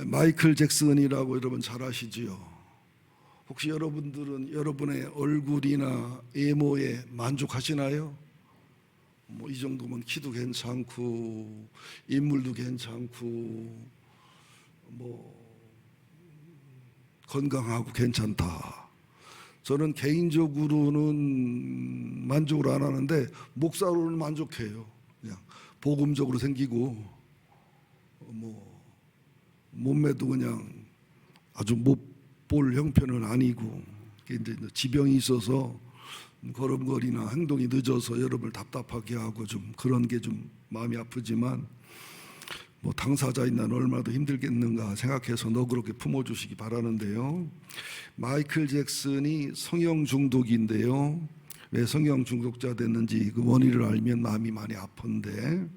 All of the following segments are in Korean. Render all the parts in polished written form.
마이클 잭슨이라고 여러분 잘 아시지요? 혹시 여러분들은 여러분의 얼굴이나 외모에 만족하시나요? 뭐 이 정도면 키도 괜찮고 인물도 괜찮고 뭐 건강하고 괜찮다. 저는 개인적으로는 만족을 안 하는데 목사로는 만족해요. 그냥 복음적으로 생기고 뭐 몸매도 그냥 아주 못 볼 형편은 아니고 이제 지병이 있어서 걸음걸이나 행동이 늦어서 여러분을 답답하게 하고 좀 그런 게 좀 마음이 아프지만 뭐 당사자인 난 얼마나 더 힘들겠는가 생각해서 너그럽게 품어주시기 바라는데요. 마이클 잭슨이 성형 중독인데요. 왜 성형 중독자 됐는지 그 원인을 알면 마음이 많이 아픈데,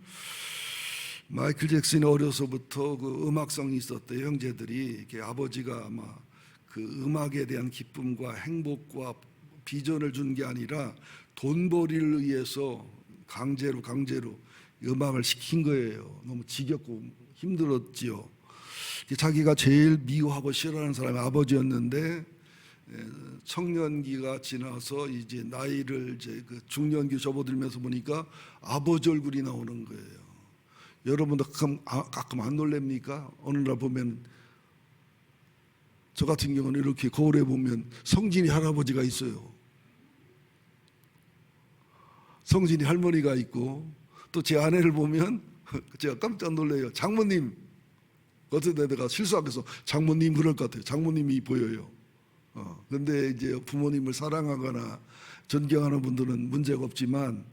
마이클 잭슨이 어려서부터 그 음악성이 있었대요. 형제들이 이렇게 아버지가 아마 그 음악에 대한 기쁨과 행복과 비전을 준 게 아니라 돈벌이를 위해서 강제로 음악을 시킨 거예요. 너무 지겹고 힘들었지요. 자기가 제일 미워하고 싫어하는 사람이 아버지였는데 청년기가 지나서 이제 나이를 이제 그 중년기 접어들면서 보니까 아버지 얼굴이 나오는 거예요. 여러분도 가끔 안 놀랍니까? 어느 날 보면 저 같은 경우는 이렇게 거울에 보면 성진이 할아버지가 있어요. 성진이 할머니가 있고 또 제 아내를 보면 제가 깜짝 놀래요. 장모님, 어떤 데다가 실수하면서 장모님 그럴 것 같아요. 장모님이 보여요. 근데 이제 부모님을 사랑하거나 존경하는 분들은 문제가 없지만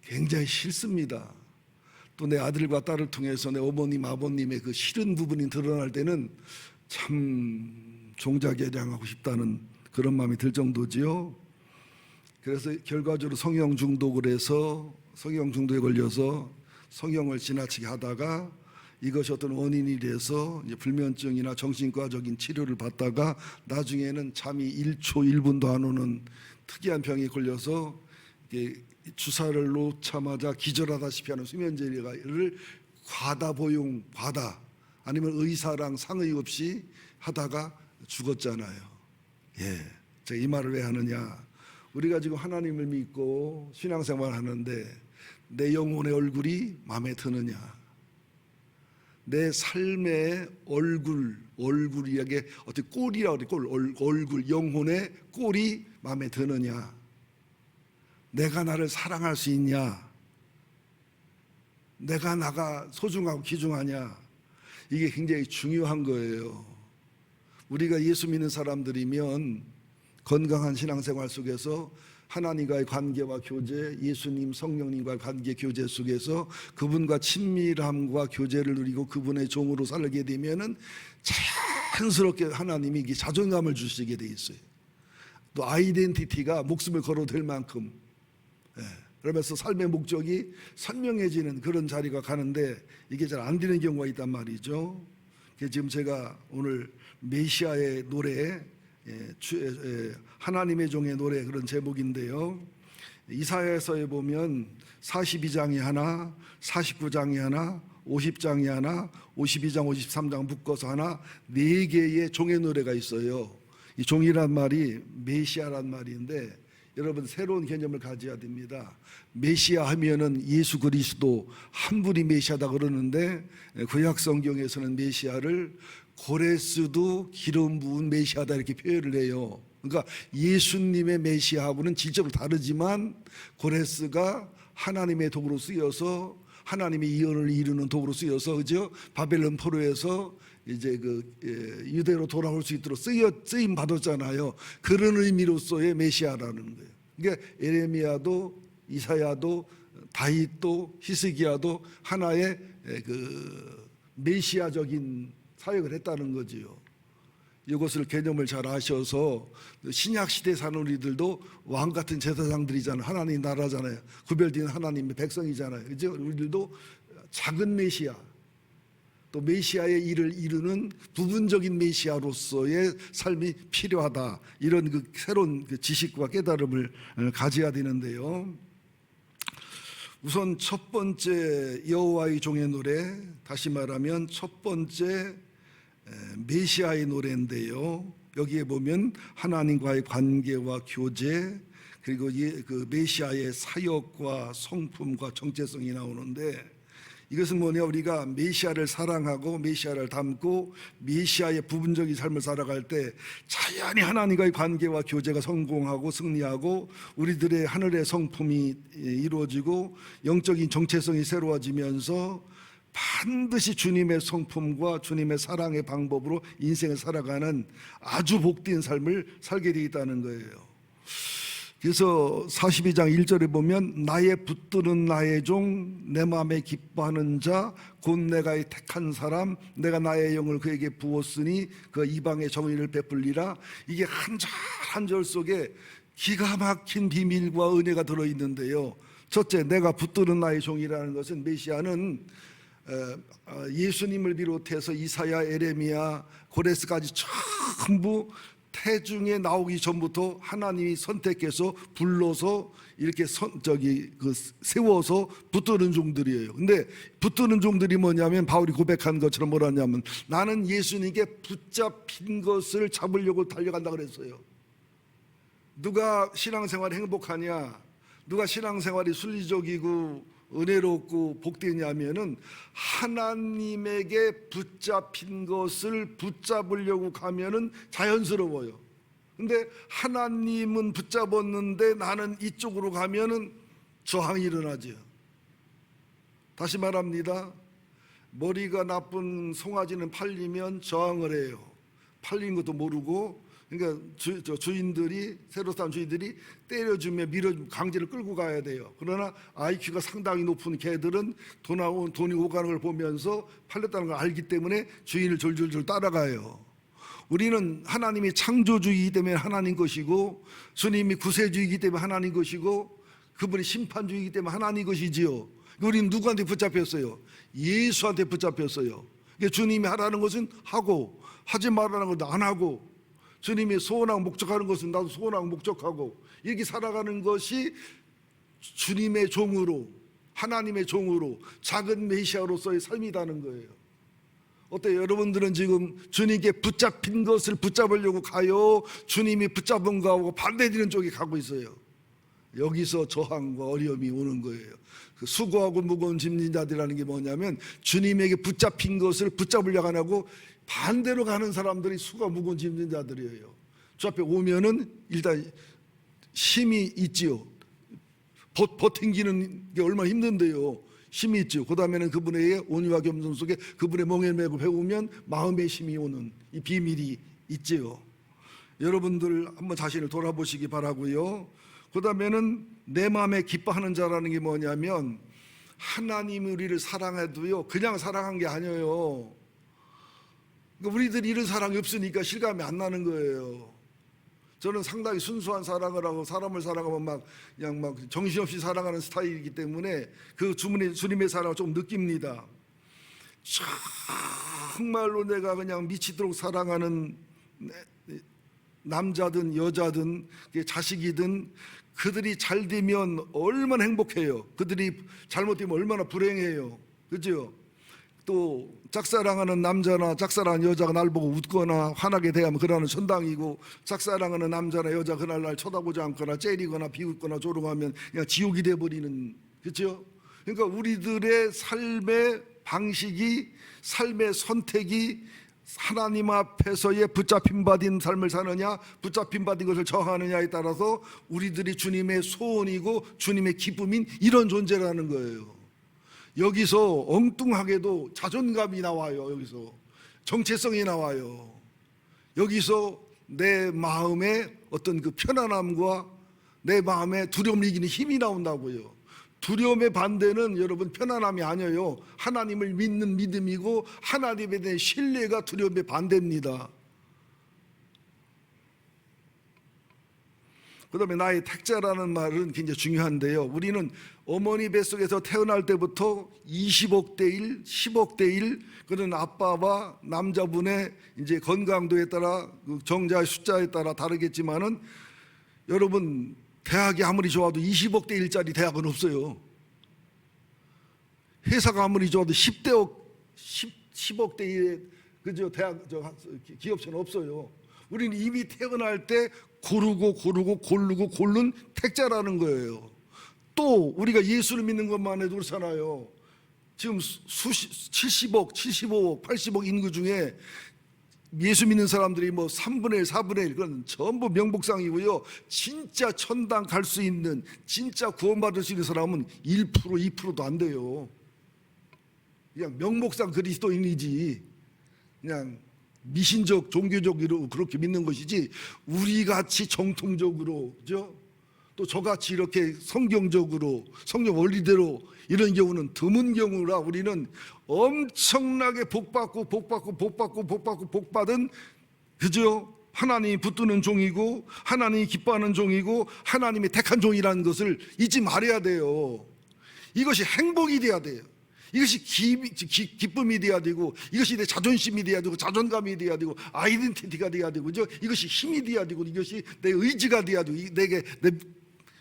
굉장히 싫습니다. 또 내 아들과 딸을 통해서 내 어머님, 아버님의 그 싫은 부분이 드러날 때는 참 종자개량하고 싶다는 그런 마음이 들 정도지요. 그래서 결과적으로 성형 중독을 해서 성형 중독에 걸려서 성형을 지나치게 하다가 이것이 어떤 원인이 돼서 이제 불면증이나 정신과적인 치료를 받다가 나중에는 잠이 1초 1분도 안 오는 특이한 병에 걸려서 주사를 놓자마자 기절하다시피 하는 수면제를 과다 아니면 의사랑 상의 없이 하다가 죽었잖아요. 제가 이 말을 왜 하느냐? 우리가 지금 하나님을 믿고 신앙생활을 하는데 내 영혼의 얼굴이 마음에 드느냐? 내 삶의 얼굴이 이게 어떻게 꼴이라고 그래? 얼굴, 영혼의 꼴이 마음에 드느냐? 내가 나를 사랑할 수 있냐? 내가 나가 소중하고 귀중하냐? 이게 굉장히 중요한 거예요. 우리가 예수 믿는 사람들이면 건강한 신앙생활 속에서 하나님과의 관계와 교제, 예수님, 성령님과의 관계 교제 속에서 그분과 친밀함과 교제를 누리고 그분의 종으로 살게 되면은 자연스럽게 하나님이 자존감을 주시게 돼 있어요. 또 아이덴티티가 목숨을 걸어댈 만큼, 그러면서 삶의 목적이 선명해지는 그런 자리가 가는데 이게 잘 안 되는 경우가 있단 말이죠. 지금 제가 오늘 메시아의 노래, 하나님의 종의 노래 그런 제목인데요. 이사야서에 보면 42장이 하나, 49장이 하나, 50장이 하나, 52장, 53장 묶어서 하나 4개의 종의 노래가 있어요. 이 종이란 말이 메시아란 말인데 여러분 새로운 개념을 가져야 됩니다. 메시아 하면은 예수 그리스도 한 분이 메시아다 그러는데 구약 성경에서는 메시아를 고레스도 기름 부은 메시아다 이렇게 표현을 해요. 그러니까 예수님의 메시아하고는 질적으로 다르지만 고레스가 하나님의 도구로 쓰여서 하나님의 이언을 이루는 도구로 쓰여서 그죠? 바벨론 포로에서 이제 유대로 돌아올 수 있도록 쓰임 받았잖아요. 그런 의미로서의 메시아라는 거예요. 그러니까 에레미야도 이사야도 다윗도 히스기야도 하나의 메시아적인 사역을 했다는 거지요. 이것을 개념을 잘 아셔서 신약 시대 사는 우리들도 왕 같은 제사장들이잖아요. 하나님 나라잖아요. 구별된 하나님의 백성이잖아요. 그죠? 우리들도 작은 메시아, 또 메시아의 일을 이루는 부분적인 메시아로서의 삶이 필요하다. 이런 새로운 지식과 깨달음을 가져야 되는데요. 우선 첫 번째 여호와의 종의 노래, 다시 말하면 첫 번째 메시아의 노래인데요. 여기에 보면 하나님과의 관계와 교제, 그리고 그 메시아의 사역과 성품과 정체성이 나오는데, 이것은 뭐냐, 우리가 메시아를 사랑하고 메시아를 닮고 메시아의 부분적인 삶을 살아갈 때 자연히 하나님과의 관계와 교제가 성공하고 승리하고 우리들의 하늘의 성품이 이루어지고 영적인 정체성이 새로워지면서 반드시 주님의 성품과 주님의 사랑의 방법으로 인생을 살아가는 아주 복된 삶을 살게 되겠다는 거예요. 그래서 42장 1절에 보면 나의 붙드는 나의 종 내 마음에 기뻐하는 자 곧 내가 택한 사람 내가 나의 영을 그에게 부었으니 그 이방의 정의를 베풀리라. 이게 한 절 한 절 속에 기가 막힌 비밀과 은혜가 들어있는데요. 첫째, 내가 붙드는 나의 종이라는 것은, 메시아는 예수님을 비롯해서 이사야, 에레미야, 고레스까지 전부 태중에 나오기 전부터 하나님이 선택해서 불러서 이렇게 세워서 붙드는 종들이에요. 근데 붙드는 종들이 뭐냐면, 바울이 고백한 것처럼 뭐라냐면, 나는 예수님께 붙잡힌 것을 잡으려고 달려간다 그랬어요. 누가 신앙생활이 행복하냐, 누가 신앙생활이 순리적이고 은혜롭고 복되냐면은 하나님에게 붙잡힌 것을 붙잡으려고 가면은 자연스러워요. 근데 하나님은 붙잡았는데 나는 이쪽으로 가면은 저항이 일어나죠. 다시 말합니다. 머리가 나쁜 송아지는 팔리면 저항을 해요. 팔린 것도 모르고. 그러니까 주인들이, 새로 산 주인들이 때려주며 강제로 끌고 가야 돼요. 그러나 IQ가 상당히 높은 개들은 돈이 오가는 걸 보면서 팔렸다는 걸 알기 때문에 주인을 졸졸졸 따라가요. 우리는 하나님이 창조주이기 때문에 하나님 것이고, 주님이 구세주이기 때문에 하나님 것이고, 그분이 심판주이기 때문에 하나님 것이지요. 우리는 누구한테 붙잡혔어요? 예수한테 붙잡혔어요. 그러니까 주님이 하라는 것은 하고, 하지 말라는 것도 안 하고, 주님이 소원하고 목적하는 것은 나도 소원하고 목적하고, 이렇게 살아가는 것이 주님의 종으로, 하나님의 종으로, 작은 메시아로서의 삶이라는 거예요. 어때요? 여러분들은 지금 주님께 붙잡힌 것을 붙잡으려고 가요? 주님이 붙잡은 거하고 반대되는 쪽에 가고 있어요. 여기서 저항과 어려움이 오는 거예요. 그 수고하고 무거운 짐진 자들이라는 게 뭐냐면, 주님에게 붙잡힌 것을 붙잡으려고 안 하고 반대로 가는 사람들이 수고하고 무거운 짐진 자들이에요. 주 앞에 오면은 일단 힘이 있지요. 버팅기는 게 얼마나 힘든데요. 힘이 있죠. 그 다음에는 그분의 온유와 겸손 속에 그분의 멍에 메고 배우면 마음의 힘이 오는 이 비밀이 있지요. 여러분들 한번 자신을 돌아보시기 바라고요. 그 다음에는 내 마음에 기뻐하는 자라는 게 뭐냐면, 하나님이 우리를 사랑해도요 그냥 사랑한 게 아니에요. 그러니까 우리들이 이런 사랑이 없으니까 실감이 안 나는 거예요. 저는 상당히 순수한 사랑을 하고 사람을 사랑하면 그냥 정신없이 사랑하는 스타일이기 때문에 그 주님의 사랑을 좀 느낍니다. 정말로 내가 그냥 미치도록 사랑하는 남자든 여자든 자식이든 그들이 잘 되면 얼마나 행복해요. 그들이 잘못되면 얼마나 불행해요. 그죠? 또 짝사랑하는 남자나 짝사랑하는 여자가 날 보고 웃거나 화나게 대하면 그날은 천당이고, 짝사랑하는 남자나 여자 그날 날 쳐다보지 않거나 째리거나 비웃거나 조롱하면 그냥 지옥이 돼버리는, 그렇죠? 그러니까 우리들의 삶의 방식이, 삶의 선택이 하나님 앞에서의 붙잡힌 받은 삶을 사느냐, 붙잡힌 받은 것을 저항하느냐에 따라서 우리들이 주님의 소원이고 주님의 기쁨인 이런 존재라는 거예요. 여기서 엉뚱하게도 자존감이 나와요. 여기서 정체성이 나와요. 여기서 내 마음의 어떤 그 편안함과 내 마음의 두려움을 이기는 힘이 나온다고요. 두려움의 반대는 여러분 편안함이 아니에요. 하나님을 믿는 믿음이고 하나님에 대한 신뢰가 두려움의 반대입니다. 그 다음에 나의 택자라는 말은 굉장히 중요한데요. 우리는 어머니 뱃속에서 태어날 때부터 20억 대 1, 10억 대 1, 그런 아빠와 남자분의 이제 건강도에 따라 정자의 숫자에 따라 다르겠지만은, 여러분 대학이 아무리 좋아도 20억 대 1짜리 대학은 없어요. 회사가 아무리 좋아도 10억 대 1의 그죠? 기업체는 없어요. 우리는 이미 태어날 때 고르는 택자라는 거예요. 또 우리가 예수를 믿는 것만 해도 그렇잖아요. 지금 70억, 75억, 80억 인구 중에 예수 믿는 사람들이 뭐 3분의 1, 4분의 1, 그건 전부 명복상이고요. 진짜 천당 갈 수 있는, 진짜 구원받을 수 있는 사람은 1%, 2%도 안 돼요. 그냥 명목상 그리스도인이지, 그냥 미신적, 종교적으로 그렇게 믿는 것이지, 우리 같이 정통적으로, 그죠? 또 저같이 이렇게 성경적으로, 성경 원리대로 이런 경우는 드문 경우라 우리는 엄청나게 복받은, 그죠? 하나님이 붙드는 종이고, 하나님이 기뻐하는 종이고, 하나님이 택한 종이라는 것을 잊지 말아야 돼요. 이것이 행복이 돼야 돼요. 이것이 기쁨이 돼야 되고, 이것이 내 자존심이 돼야 되고, 자존감이 돼야 되고, 아이덴티티가 돼야 되고, 그죠? 이것이 힘이 돼야 되고, 이것이 내 의지가 돼야 되고, 내게 내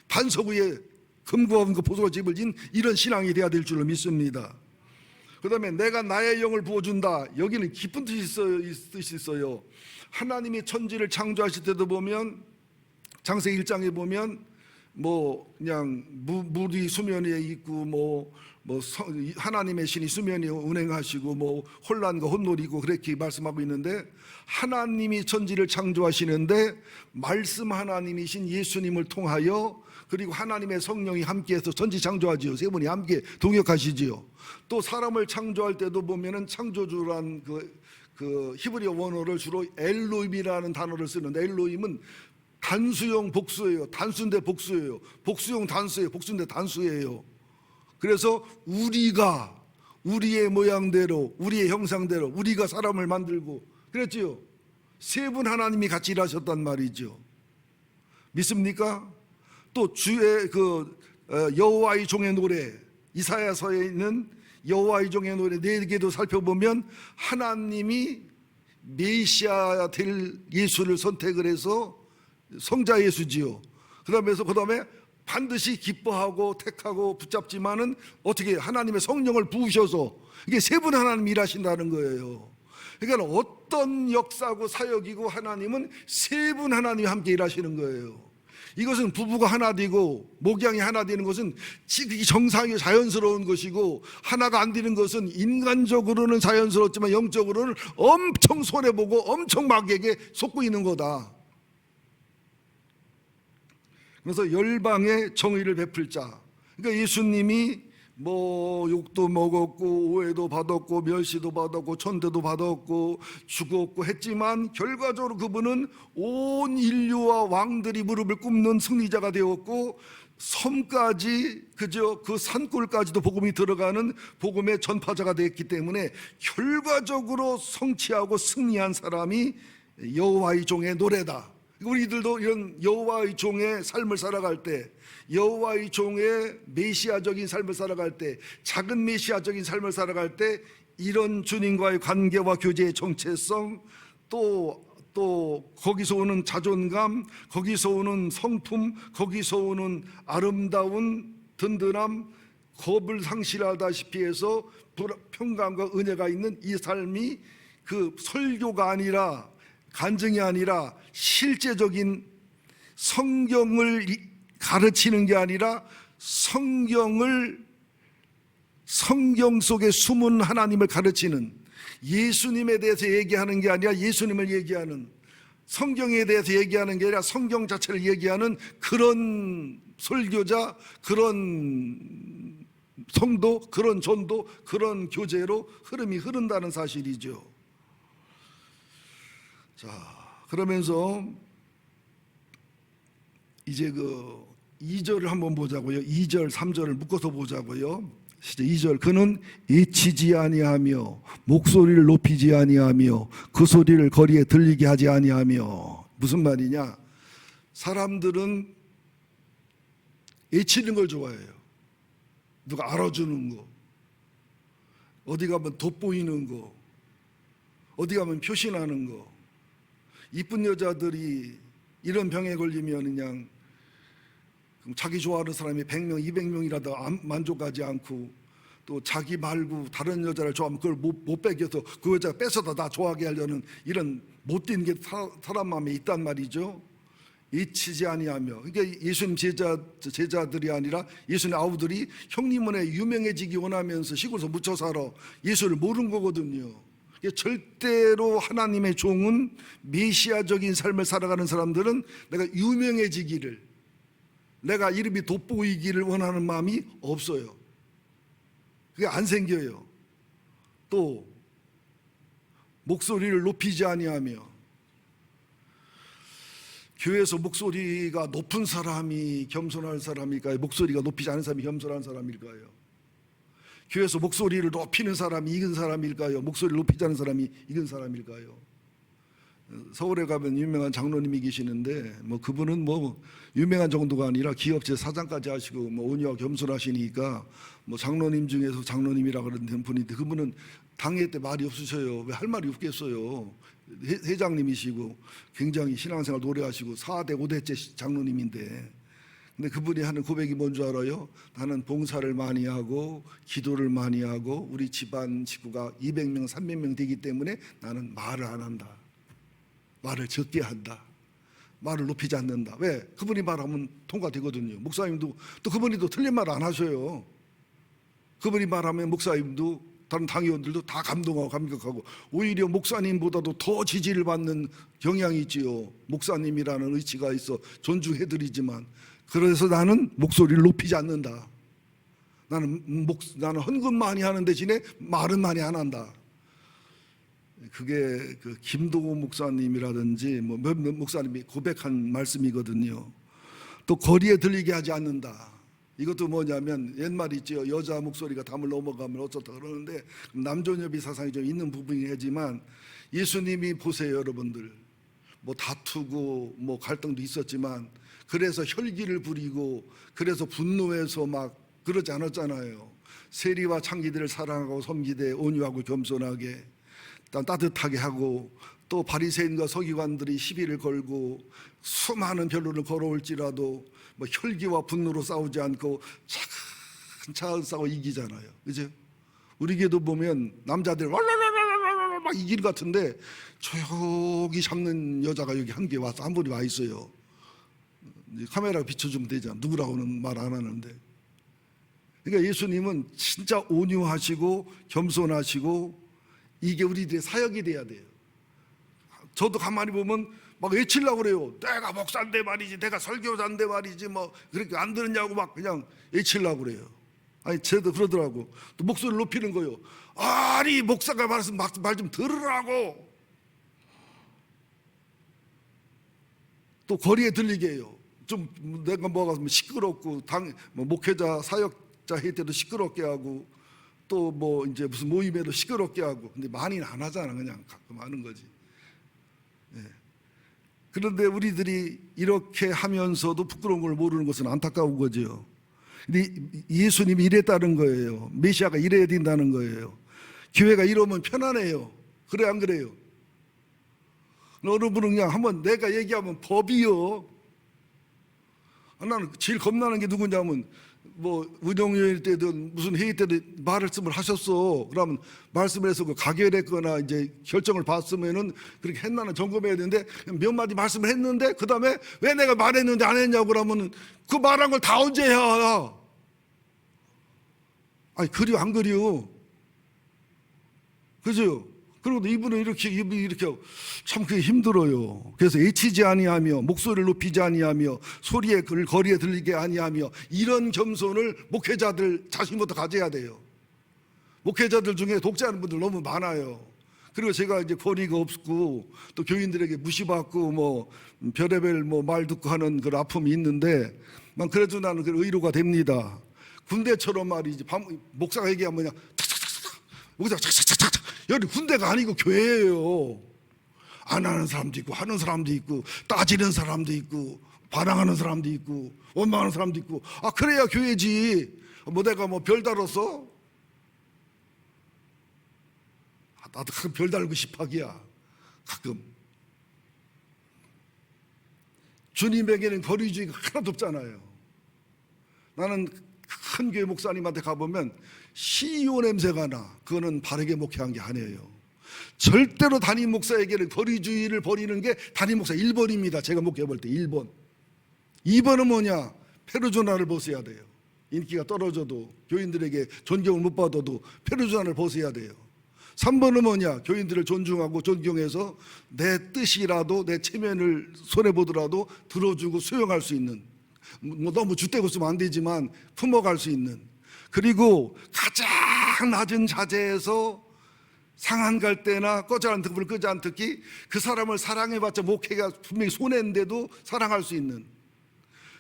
반석 위에 금과 은과 보석을 집을 진 이런 신앙이 돼야 될 줄로 믿습니다. 그 다음에 내가 나의 영을 부어준다. 여기는 깊은 뜻이 있어요. 하나님이 천지를 창조하실 때도 보면, 창세기 1장에 보면 뭐 그냥 물이 수면 위에 있고 하나님의 신이 수면 위에 운행하시고 뭐 혼란과 혼놀이고 그렇게 말씀하고 있는데, 하나님이 천지를 창조하시는데 말씀 하나님이신 예수님을 통하여, 그리고 하나님의 성령이 함께해서 천지 창조하지요. 세 분이 함께 동역하시지요. 또 사람을 창조할 때도 보면은 창조주란 그 히브리어 원어를 주로 엘로임이라는 단어를 쓰는데, 엘로임은 단수형 복수예요. 단수인데 복수예요. 복수형 단수예요. 복수인데 단수예요. 그래서 우리가 우리의 모양대로, 우리의 형상대로 우리가 사람을 만들고 그랬지요. 세 분 하나님이 같이 일하셨단 말이죠. 믿습니까? 또 주의 여호와의 종의 노래, 이사야서에 있는 여호와의 종의 노래 4개도 살펴보면 하나님이 메시아 될 예수를 선택을 해서 성자 예수지요. 그 다음에 반드시 기뻐하고 택하고 붙잡지만은 어떻게 하나님의 성령을 부으셔서, 이게 세 분 하나님이 일하신다는 거예요. 그러니까 어떤 역사고 사역이고 하나님은 세 분 하나님이 함께 일하시는 거예요. 이것은 부부가 하나 되고 목양이 하나 되는 것은 정상이 자연스러운 것이고, 하나가 안 되는 것은 인간적으로는 자연스럽지만 영적으로는 엄청 손해보고 엄청 마귀에게 속고 있는 거다. 그래서 열방에 정의를 베풀 자, 그러니까 예수님이 뭐 욕도 먹었고 오해도 받았고 멸시도 받았고 천대도 받았고 죽었고 했지만, 결과적으로 그분은 온 인류와 왕들이 무릎을 꿇는 승리자가 되었고, 섬까지, 그저 그 산골까지도 복음이 들어가는 복음의 전파자가 되었기 때문에 결과적으로 성취하고 승리한 사람이 여호와의 종의 노래다. 우리들도 이런 여호와의 종의 삶을 살아갈 때, 여호와의 종의 메시아적인 삶을 살아갈 때, 작은 메시아적인 삶을 살아갈 때, 이런 주님과의 관계와 교제의 정체성, 또 거기서 오는 자존감, 거기서 오는 성품, 거기서 오는 아름다운 든든함, 겁을 상실하다시피 해서 평강과 은혜가 있는 이 삶이 그 설교가 아니라, 간증이 아니라 실제적인 성경을 가르치는 게 아니라 성경 속에 숨은 하나님을 가르치는, 예수님에 대해서 얘기하는 게 아니라 예수님을 얘기하는, 성경에 대해서 얘기하는 게 아니라 성경 자체를 얘기하는 그런 설교자, 그런 성도, 그런 전도, 그런 교제로 흐름이 흐른다는 사실이죠. 자, 그러면서 이제 2절을 한번 보자고요. 2절, 3절을 묶어서 보자고요. 2절, 그는 애치지 아니하며 목소리를 높이지 아니하며 그 소리를 거리에 들리게 하지 아니하며. 무슨 말이냐? 사람들은 애치는 걸 좋아해요. 누가 알아주는 거, 어디 가면 돋보이는 거, 어디 가면 표신하는 거. 이쁜 여자들이 이런 병에 걸리면 그냥 자기 좋아하는 사람이 100명, 200명이라도 만족하지 않고, 또 자기 말고 다른 여자를 좋아하면 그걸 못 뺏겨서 그 여자가 뺏어다 나 좋아하게 하려는 이런 못된 게 사람 마음에 있단 말이죠. 잊히지 아니하며, 그러니까 예수님 제자들이 아니라 예수님 아우들이 형님은에 유명해지기 원하면서 시골에서 묻혀 살아 예수를 모르는 거거든요. 절대로 하나님의 종은 메시아적인 삶을 살아가는 사람들은 내가 유명해지기를, 내가 이름이 돋보이기를 원하는 마음이 없어요. 그게 안 생겨요. 또 목소리를 높이지 아니하며, 교회에서 목소리가 높은 사람이 겸손한 사람일까요? 목소리가 높이지 않은 사람이 겸손한 사람일까요? 교회에서 목소리를 높이는 사람이 이긴 사람일까요? 목소리를 높이지 않은 사람이 이긴 사람일까요? 서울에 가면 유명한 장로님이 계시는데 뭐 그분은 뭐 유명한 정도가 아니라 기업체 사장까지 하시고 뭐 온유하고 겸손하시니까 뭐 장로님 중에서 장로님이라 그러는 분인데 그분은 당회 때 말이 없으셔요. 왜 할 말이 없겠어요. 회장님이시고 굉장히 신앙생활 오래 하시고 4대 5대째 장로님인데, 근데 그분이 하는 고백이 뭔 줄 알아요? 나는 봉사를 많이 하고 기도를 많이 하고 우리 집안 식구가 200명 300명 되기 때문에 나는 말을 안 한다. 말을 적게 한다. 말을 높이지 않는다. 왜? 그분이 말하면 통과되거든요. 목사님도 또 그분이 또 틀린 말 안 하셔요. 그분이 말하면 목사님도 다른 당의원들도 다 감동하고 감격하고 오히려 목사님보다도 더 지지를 받는 경향이 있지요. 목사님이라는 의치가 있어 존중해드리지만, 그래서 나는 목소리를 높이지 않는다. 나는 헌금 많이 하는 대신에 말은 많이 안 한다. 그게 그 김도호 목사님이라든지 뭐 몇몇 목사님이 고백한 말씀이거든요. 또 거리에 들리게 하지 않는다. 이것도 뭐냐면 옛말 있죠. 여자 목소리가 담을 넘어가면 어쩌다 그러는데 남존여비 사상이 좀 있는 부분이긴 하지만, 예수님이 보세요 여러분들, 뭐 다투고 뭐 갈등도 있었지만 그래서 혈기를 부리고 그래서 분노해서 막 그러지 않았잖아요. 세리와 창기들을 사랑하고 섬기되 온유하고 겸손하게 따뜻하게 하고, 또 바리새인과 서기관들이 시비를 걸고 수많은 변론을 걸어올지라도 뭐 혈기와 분노로 싸우지 않고 차근차근 싸워 이기잖아요. 그죠? 우리 교회도 보면 남자들 왈랄랄랄랄 막 이길 것 같은데 조용히 잡는 여자가 여기 한 개 와서 한 분이 와 있어요. 카메라 비춰주면 되잖아. 누구라고는 말 안 하는데. 그러니까 예수님은 진짜 온유하시고 겸손하시고, 이게 우리들의 사역이 돼야 돼요. 저도 가만히 보면 막 외치려고 그래요. 내가 목사인데 말이지, 내가 설교자인데 말이지, 뭐 그렇게 안 들었냐고 막 그냥 외치려고 그래요. 아니 쟤도 그러더라고. 또 목소리를 높이는 거요. 아니 목사가 말씀 말 좀 들으라고. 또 거리에 들리게 해요. 좀 내가 뭐가 시끄럽고 뭐 목회자 사역자 할 때도 시끄럽게 하고, 또 뭐 이제 무슨 모임에도 시끄럽게 하고. 근데 많이는 안 하잖아. 그냥 가끔 하는 거지. 네. 그런데 우리들이 이렇게 하면서도 부끄러운 걸 모르는 것은 안타까운 거죠. 근데 예수님이 이랬다는 거예요. 메시아가 이래야 된다는 거예요. 교회가 이러면 편안해요. 그래 안 그래요? 어느 분은 그냥 한번 내가 얘기하면 법이요. 나는 제일 겁나는 게 누구냐면, 뭐 운동회의 때든 무슨 회의 때든 말씀을 하셨어. 그러면 말씀을 해서 그 가결했거나 이제 결정을 봤으면은 그렇게 했나는 점검해야 되는데, 몇 마디 말씀을 했는데 그 다음에 왜 내가 말했는데 안 했냐고 그러면 그 말한 걸 다 언제 해야? 아니 그려 안 그려? 그죠? 그리고 이분은 이렇게 참 그게 힘들어요. 그래서 애치지 아니하며 목소리를 높이지 아니하며 소리에 거리에 들리게 아니하며, 이런 겸손을 목회자들 자신부터 가져야 돼요. 목회자들 중에 독재하는 분들 너무 많아요. 그리고 제가 이제 권위가 없고 또 교인들에게 무시받고 뭐 별의별 뭐 말 듣고 하는 그런 아픔이 있는데, 그래도 나는 그 의로가 됩니다. 군대처럼 말이지. 목사가 얘기하면 그냥 탁탁탁탁 목사가 착착착착. 여기 군대가 아니고 교회예요. 안 하는 사람도 있고 하는 사람도 있고 따지는 사람도 있고 반항하는 사람도 있고 원망하는 사람도 있고. 아 그래야 교회지. 뭐 내가 뭐 별 달았어? 나도 가끔 별 달고 싶어하기야. 가끔. 주님에게는 거리주의가 하나도 없잖아요. 나는 큰 교회 목사님한테 가보면 CEO 냄새가 나. 그거는 바르게 목회한 게 아니에요. 절대로 담임 목사에게는 거리주의를 버리는 게 담임 목사 1번입니다. 제가 목회해 볼 때 1번. 2번은 뭐냐? 페르소나를 벗어야 돼요. 인기가 떨어져도 교인들에게 존경을 못 받아도 페르소나를 벗어야 돼요. 3번은 뭐냐? 교인들을 존중하고 존경해서 내 뜻이라도 내 체면을 손해보더라도 들어주고 수용할 수 있는, 뭐 너무 줏대고 쓰면 안 되지만 품어갈 수 있는, 그리고 가장 낮은 자세에서 상한 갈 때나 꺼져라는 등불을 끄지 않는 특히 그 사람을 사랑해봤자 목회가 분명히 손해인데도 사랑할 수 있는,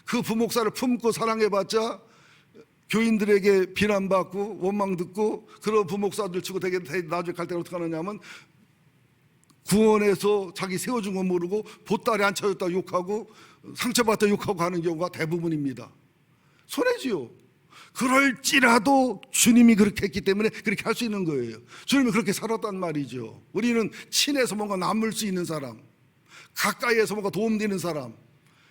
그 부목사를 품고 사랑해봤자 교인들에게 비난받고 원망 듣고 그런 부목사들 치고 되게 나중에 갈 때는 어떻게 하느냐면 구원해서 자기 세워준 건 모르고 보따리 안 쳐줬다 욕하고 상처받다 욕하고 가는 경우가 대부분입니다. 손해지요. 그럴지라도 주님이 그렇게 했기 때문에 그렇게 할 수 있는 거예요. 주님이 그렇게 살았단 말이죠. 우리는 친해서 뭔가 남을 수 있는 사람, 가까이에서 뭔가 도움되는 사람.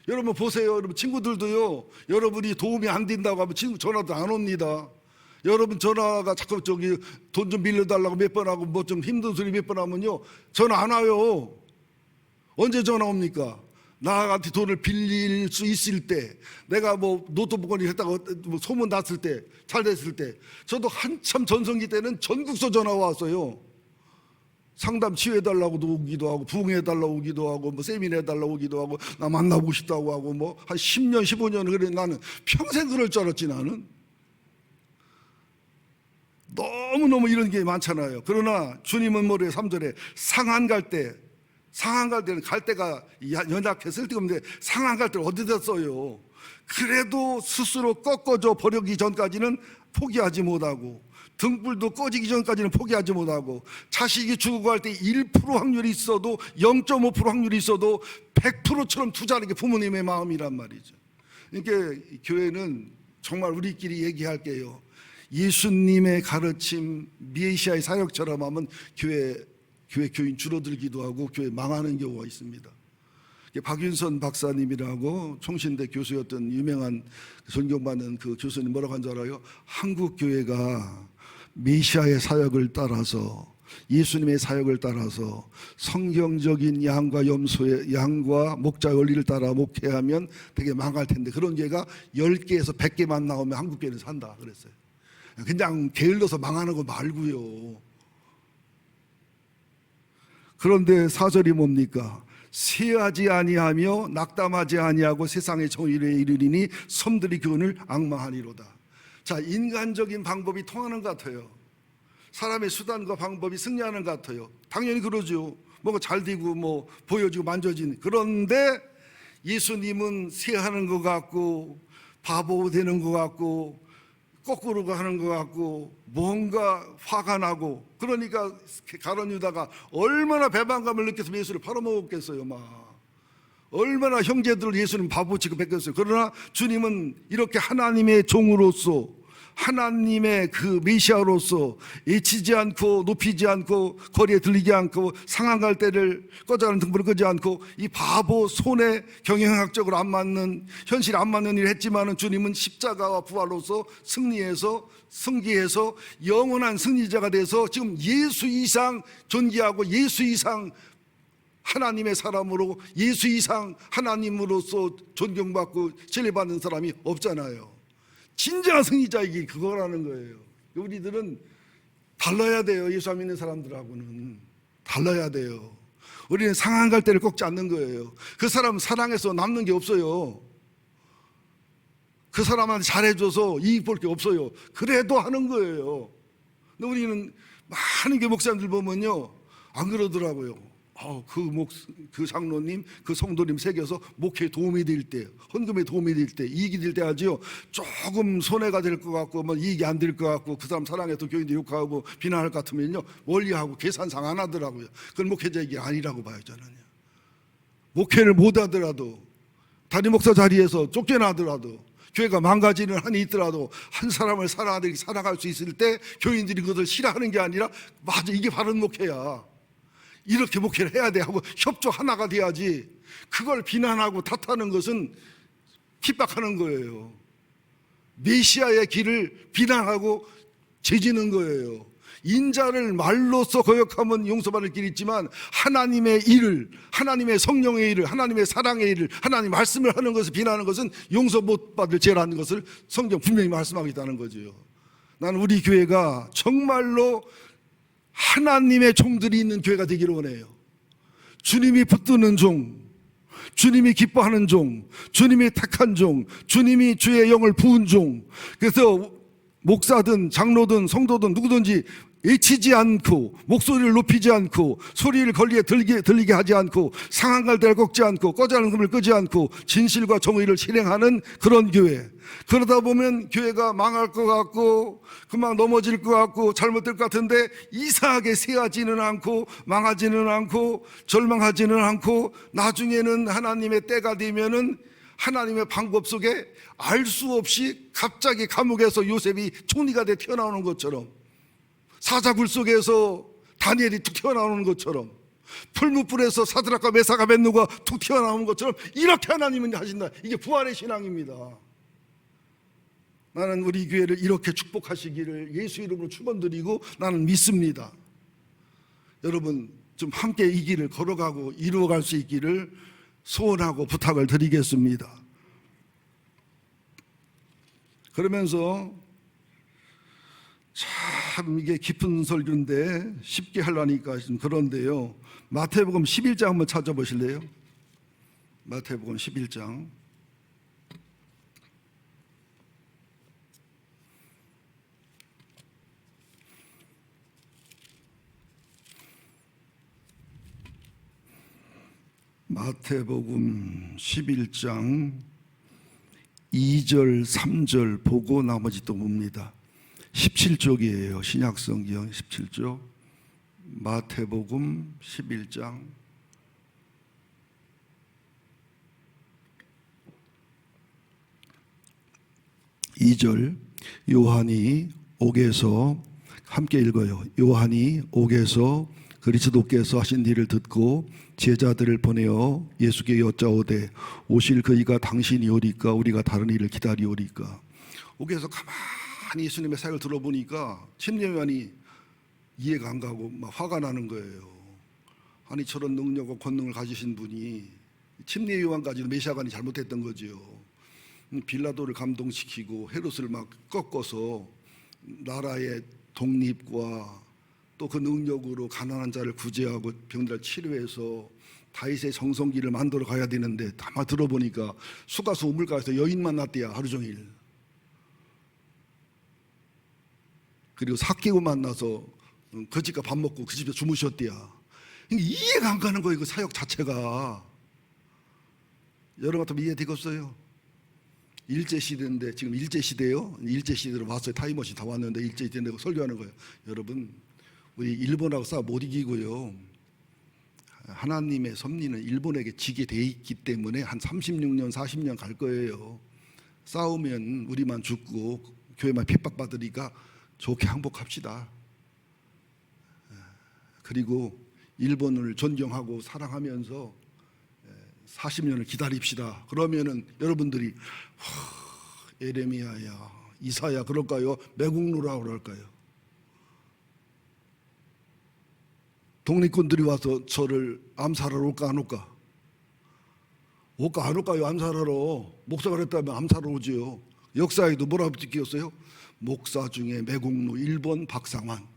여러분 보세요. 여러분 친구들도요, 여러분이 도움이 안 된다고 하면 친구 전화도 안 옵니다. 여러분 전화가 자꾸 저기 돈 좀 빌려달라고 몇 번 하고 뭐 좀 힘든 소리 몇 번 하면요 전화 안 와요. 언제 전화 옵니까? 나한테 돈을 빌릴 수 있을 때, 내가 뭐 노트북을 했다가 뭐 소문 났을 때, 잘 됐을 때, 저도 한참 전성기 때는 전국서 전화 왔어요. 상담 치유해달라고도 오기도 하고, 부흥해달라고 오기도 하고, 뭐 세미나해달라고 오기도 하고, 나 만나고 싶다고 하고, 뭐 한 10년, 15년 그래. 나는 평생 그럴 줄 알았지. 나는 너무너무 이런 게 많잖아요. 그러나 주님은 뭐래요? 3절에 상한 갈 때는 갈 때가 연약했을 때가 없는데 상한 갈 때를 어디다 써요? 그래도 스스로 꺾어져 버리기 전까지는 포기하지 못하고, 등불도 꺼지기 전까지는 포기하지 못하고, 자식이 죽어갈 때 1% 확률이 있어도 0.5% 확률이 있어도 100%처럼 투자하는 게 부모님의 마음이란 말이죠. 그러니까 교회는 정말 우리끼리 얘기할게요. 예수님의 가르침, 메시아의 사역처럼 하면 교회 교인 줄어들기도 하고 교회 망하는 경우가 있습니다. 박윤선 박사님이라고 총신대 교수였던 유명한 존경받는 그 교수님 뭐라고 한 줄 알아요? 한국 교회가 메시아의 사역을 따라서, 예수님의 사역을 따라서 성경적인 양과 염소의 양과 목자의 원리를 따라 목회하면 되게 망할 텐데, 그런 교회가 10개에서 100개만 나오면 한국 교회는 산다 그랬어요. 그냥 게을러서 망하는 거 말고요. 그런데 4절이 뭡니까? 쇠하지 아니하며 낙담하지 아니하고 세상의 정의를 이르리니 섬들이 그분을 앙망하니로다. 자, 인간적인 방법이 통하는 것 같아요. 사람의 수단과 방법이 승리하는 것 같아요. 당연히 그러죠. 뭐가 잘 되고 뭐 보여지고 만져지는. 그런데 예수님은 쇠하는 것 같고 바보 되는 것 같고 거꾸로 가는 것 같고 뭔가 화가 나고, 그러니까 가룟 유다가 얼마나 배반감을 느껴서 예수를 팔아먹었겠어요. 막 얼마나 형제들을 예수님 바보 취급했겠어요. 그러나 주님은 이렇게 하나님의 종으로서, 하나님의 그 메시아로서 애치지 않고 높이지 않고 거리에 들리지 않고 상한 갈 때를 꺼져가는 등불을 끄지 않고 이 바보 손에 경영학적으로 안 맞는, 현실이 안 맞는 일을 했지만은 주님은 십자가와 부활로서 승리해서 승기해서 영원한 승리자가 돼서 지금 예수 이상 존귀하고 예수 이상 하나님의 사람으로, 예수 이상 하나님으로서 존경받고 진리받는 사람이 없잖아요. 진정한 승리자의 길, 그거라는 거예요. 우리들은 달라야 돼요. 예수 안 믿는 사람들하고는 달라야 돼요. 우리는 상한 갈 때를 꺾지 않는 거예요. 그 사람 사랑해서 남는 게 없어요. 그 사람한테 잘해줘서 이익 볼 게 없어요. 그래도 하는 거예요. 근데 우리는 많은 교 목사님들 보면요, 안 그러더라고요. 그 장로님, 그 성도님 새겨서 목회에 도움이 될 때, 헌금에 도움이 될 때, 이익이 될 때 하지요. 조금 손해가 될 것 같고, 뭐 이익이 안 될 것 같고, 그 사람 사랑해서 교인들 욕하고 비난할 것 같으면요, 멀리하고 계산상 안 하더라고요. 그건 목회자 얘기 아니라고 봐요, 저는요. 목회를 못 하더라도, 담임 목사 자리에서 쫓겨나더라도, 교회가 망가지는 한이 있더라도 한 사람을 살아갈 수 있을 때 교인들이 그것을 싫어하는 게 아니라, 맞아, 이게 바른 목회야, 이렇게 목회를 해야 돼 하고 협조 하나가 돼야지, 그걸 비난하고 탓하는 것은 핍박하는 거예요. 메시아의 길을 비난하고 죄지는 거예요. 인자를 말로써 거역하면 용서받을 길이 있지만 하나님의 일을, 하나님의 성령의 일을, 하나님의 사랑의 일을, 하나님 말씀을 하는 것을 비난하는 것은 용서 못 받을 죄라는 것을 성경 분명히 말씀하고 있다는 거죠. 나는 우리 교회가 정말로 하나님의 종들이 있는 교회가 되기를 원해요. 주님이 붙드는 종, 주님이 기뻐하는 종, 주님이 택한 종, 주님이 주의 영을 부은 종. 그래서 목사든 장로든 성도든 누구든지 외치지 않고 목소리를 높이지 않고 소리를 걸리에 들리게 하지 않고 상한 갈대를 꺾지 않고 꺼자는 금을 끄지 않고 진실과 정의를 실행하는 그런 교회. 그러다 보면 교회가 망할 것 같고 금방 넘어질 것 같고 잘못될 것 같은데 이상하게 새하지는 않고 망하지는 않고 절망하지는 않고 나중에는 하나님의 때가 되면은 하나님의 방법 속에 알 수 없이 갑자기 감옥에서 요셉이 총리가 돼 튀어나오는 것처럼, 사자굴 속에서 다니엘이 툭 튀어나오는 것처럼, 풀무불에서 사드락과 메사가 벤누가 툭 튀어나오는 것처럼 이렇게 하나님은 하신다. 이게 부활의 신앙입니다. 나는 우리 교회를 이렇게 축복하시기를 예수 이름으로 축원드리고 나는 믿습니다. 여러분 좀 함께 이 길을 걸어가고 이루어갈 수 있기를 소원하고 부탁을 드리겠습니다. 그러면서 참 이게 깊은 설교인데 쉽게 하려니까 좀 그런데요. 마태복음 11장 한번 찾아보실래요? 마태복음 11장. 마태복음 11장 2절 3절 보고 나머지 또 봅니다. 17쪽이에요. 신약성경 17쪽. 마태복음 11장 2절. 요한이 옥에서, 함께 읽어요. 요한이 옥에서 그리스도께서 하신 일을 듣고 제자들을 보내어 예수께 여짜오되 오실 그이가 당신이 오리까 우리가 다른 일을 기다리오리까. 옥에서 가만히 예수님의 사역을 들어보니까 침례요한이 이해가 안 가고 막 화가 나는 거예요. 아니 저런 능력과 권능을 가지신 분이 침례요한까지는 메시아관이 잘못했던 거지요. 빌라도를 감동시키고 헤롯을 막 꺾어서 나라의 독립과 또 그 능력으로 가난한 자를 구제하고 병들을 치료해서 다윗의 정성기를 만들어 가야 되는데 다만 들어보니까 수가수 우물가에서 여인만 났대야 하루 종일. 그리고 사개오 만나서 그 집가 밥 먹고 그 집에 주무셨대야. 이해가 안 가는 거예요. 그 사역 자체가. 여러분 같으면 이해되겠어요? 일제시대인데 지금 일제시대요. 일제시대로 왔어요. 타임머신 다 왔는데 일제시대인데 설교하는 거예요. 여러분 우리 일본하고 싸워 못 이기고요. 하나님의 섭리는 일본에게 지게 돼 있기 때문에 한 36년 40년 갈 거예요. 싸우면 우리만 죽고 교회만 핍박받으니까 좋게 항복합시다. 그리고 일본을 존경하고 사랑하면서 40년을 기다립시다. 그러면은 여러분들이 에레미야야 이사야 그럴까요? 매국노라고 그럴까요? 독립군들이 와서 저를 암살하러 올까 안 올까? 올까 안 올까요? 암살하러. 목사가 그랬다면 암살하러 오지요. 역사에도 뭐라고 찍혔어요? 목사 중에 매국노 1번 박상환.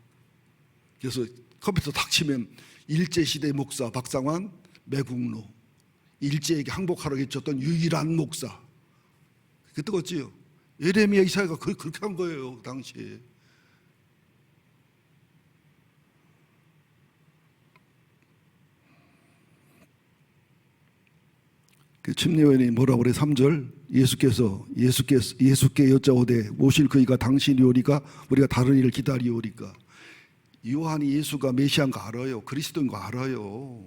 그래서 컴퓨터 탁 치면 일제시대 목사 박상환 매국노. 일제에게 항복하러 외쳤던 유일한 목사. 그게 뜨겁지요. 예레미야 이사야가 그렇게 한 거예요. 그 당시에. 그 침례요한이 뭐라고 그래? 3절. 예수께 여짜오되 오실 그이가 당신이 오리까 우리가 다른 일을 기다리오리까. 요한이 예수가 메시아인 거 알아요. 그리스도인 거 알아요.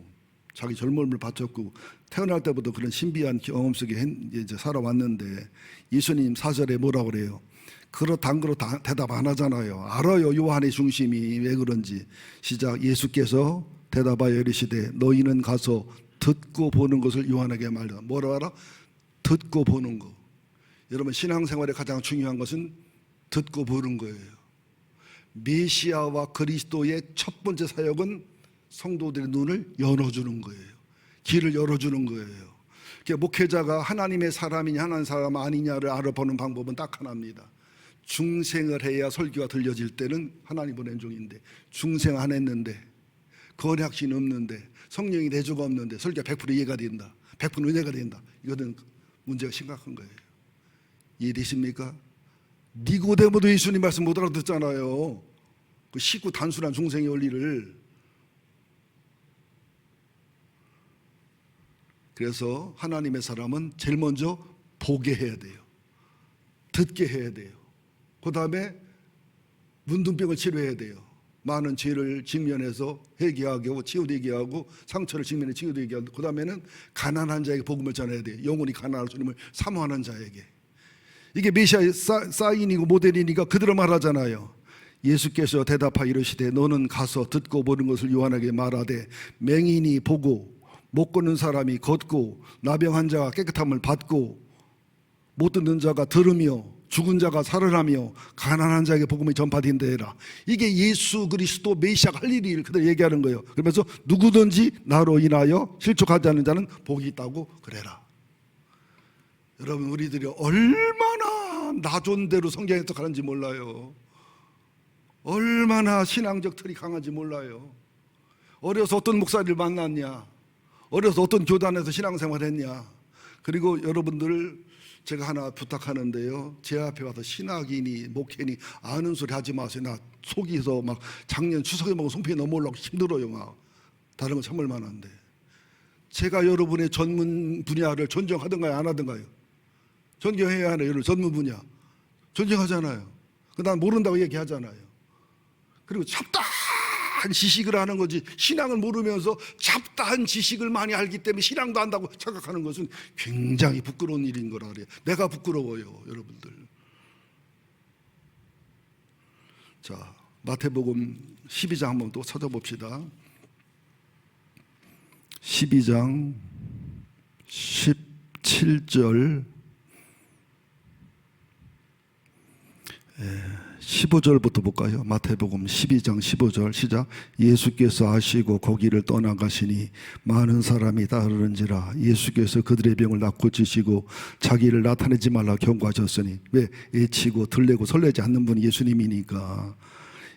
자기 젊음을 바쳤고 태어날 때부터 그런 신비한 경험 속에 이제 살아왔는데 예수님 4절에 뭐라고 그래요? 그렇다 안 그렇다 대답 안 하잖아요. 알아요. 요한의 중심이 왜 그런지. 시작. 예수께서 대답하여 이르시되 너희는 가서 듣고 보는 것을 요한에게 말하라. 뭐라 하라? 듣고 보는 거. 여러분 신앙생활에 가장 중요한 것은 듣고 보는 거예요. 메시아와 그리스도의 첫 번째 사역은 성도들의 눈을 열어주는 거예요. 길을 열어주는 거예요. 목회자가 하나님의 사람이냐 하나님의 사람 아니냐를 알아보는 방법은 딱 하나입니다. 중생을 해야 설교가 들려질 때는 하나님 보낸 종인데, 중생 안 했는데, 건약신 없는데, 성령이 내주가 없는데 설교가 100% 이해가 된다, 100% 은혜가 된다, 이거는 문제가 심각한 거예요. 이해되십니까? 니고데모도 예수님 말씀 못 알아듣잖아요. 그 쉽고 단순한 중생의 원리를. 그래서 하나님의 사람은 제일 먼저 보게 해야 돼요. 듣게 해야 돼요. 그 다음에 문둥병을 치료해야 돼요. 많은 죄를 직면해서 회개하게 하고 치유되게 하고, 상처를 직면해 치유되게 하고, 그 다음에는 가난한 자에게 복음을 전해야 돼요. 영혼이 가난한 주님을 사모하는 자에게. 이게 메시아의 사인이고 모델이니까 그대로 말하잖아요. 예수께서 대답하여 이르시되 너는 가서 듣고 보는 것을 요한에게 말하되, 맹인이 보고 못 걷는 사람이 걷고 나병 환자가 깨끗함을 받고 못 듣는 자가 들으며 죽은 자가 살아나며 가난한 자에게 복음이 전파된다 해라. 이게 예수 그리스도 메시아가 할 일을 그대로 얘기하는 거예요. 그러면서 누구든지 나로 인하여 실족하지 않는 자는 복이 있다고 그래라. 여러분, 우리들이 얼마나 나 좋은 대로 성경 해석하는지 몰라요. 얼마나 신앙적 틀이 강한지 몰라요. 어려서 어떤 목사를 만났냐, 어려서 어떤 교단에서 신앙생활 했냐. 그리고 여러분들 제가 하나 부탁하는데요, 제 앞에 와서 신학인이 목회니 아는 소리 하지 마세요. 나 속이서 막 작년 추석에 먹은 송편이 너무 올라오고 힘들어요. 막 다른 건 참을 만한데, 제가 여러분의 전문 분야를 존경하든가요 안 하든가요? 존경해야 하나요? 여러분 전문 분야 존경하잖아요. 난 모른다고 얘기하잖아요. 그리고 잡다한 지식을 하는 거지, 신앙을 모르면서 잡다한 지식을 많이 알기 때문에 신앙도 안다고 착각하는 것은 굉장히 부끄러운 일인 거라 그래요. 내가 부끄러워요, 여러분들. 자, 마태복음 12장 한번 또 찾아봅시다. 12장 17절 15절부터 볼까요? 마태복음 12장 15절 시작. 예수께서 아시고 거기를 떠나가시니 많은 사람이 따르는지라 예수께서 그들의 병을 고치시고 자기를 나타내지 말라 경고하셨으니. 왜? 애치고 들레고 설레지 않는 분이 예수님이니까.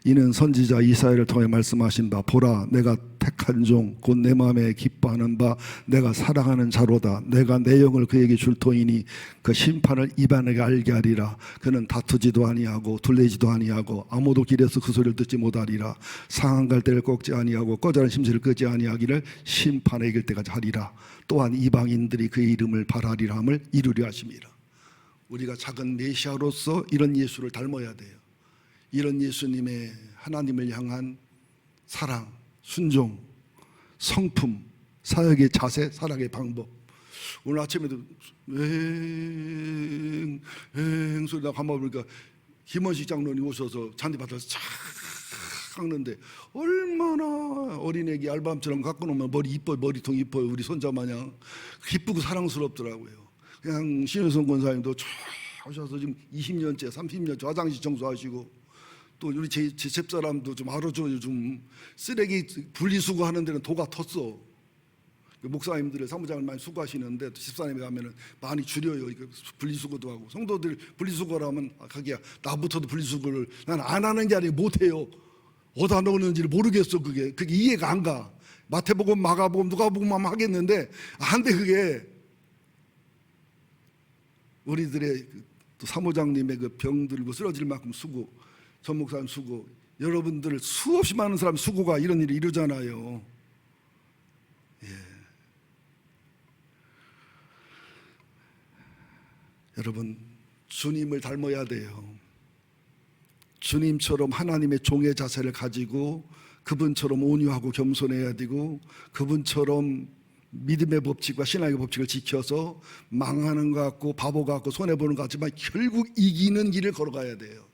이는 선지자 이사야를 통해 말씀하신 바, 보라 내가 택한 종 곧 내 마음에 기뻐하는 바 내가 사랑하는 자로다. 내가 내 영을 그에게 줄 터이니 그 심판을 이방에게 알게 하리라. 그는 다투지도 아니하고 둘레지도 아니하고 아무도 길에서 그 소리를 듣지 못하리라. 상한 갈대를 꺾지 아니하고 꺼져는 심지를 끄지 아니하기를 심판에 이길 때까지 하리라. 또한 이방인들이 그의 이름을 발하리라 함을 이루려 하심이라. 우리가 작은 메시아로서 이런 예수를 닮아야 돼요. 이런 예수님의 하나님을 향한 사랑, 순종, 성품, 사역의 자세, 사랑의 방법. 오늘 아침에도 엥 소리 나고 가만 보니까 김원식 장로님 오셔서 잔디밭에서 착 깎는데, 얼마나 어린애기 알밤처럼 갖고 놓으면 머리 이뻐요, 머리통 이뻐요. 우리 손자 마냥 기쁘고 사랑스럽더라고요. 그냥 신효성 권사님도 쫙 오셔서 지금 20년째 30년째 화장실 청소하시고, 또 우리 제 집사람도 좀 알아줘요. 좀 쓰레기 분리수거 하는 데는 도가 텄어. 목사님들의 사무장을 많이 수고하시는데 집사님에 가면은 많이 줄여요. 분리수거도 하고. 성도들 분리수거를 하면 가기야, 나부터도 분리수거를 난 안 하는 게 아니고 못해요. 어디다 넣는지를 모르겠어. 그게 이해가 안 가. 마태복음, 마가복음, 누가복음만 하겠는데 한데 그게 우리들의 또 사무장님의 그 병 들고 쓰러질 만큼 수고, 전 목사님 수고, 여러분들 수없이 많은 사람 수고가 이런 일을 이루잖아요. 예. 여러분, 주님을 닮아야 돼요. 주님처럼 하나님의 종의 자세를 가지고 그분처럼 온유하고 겸손해야 되고, 그분처럼 믿음의 법칙과 신앙의 법칙을 지켜서 망하는 것 같고 바보 같고 손해보는 것 같지만 결국 이기는 길을 걸어가야 돼요.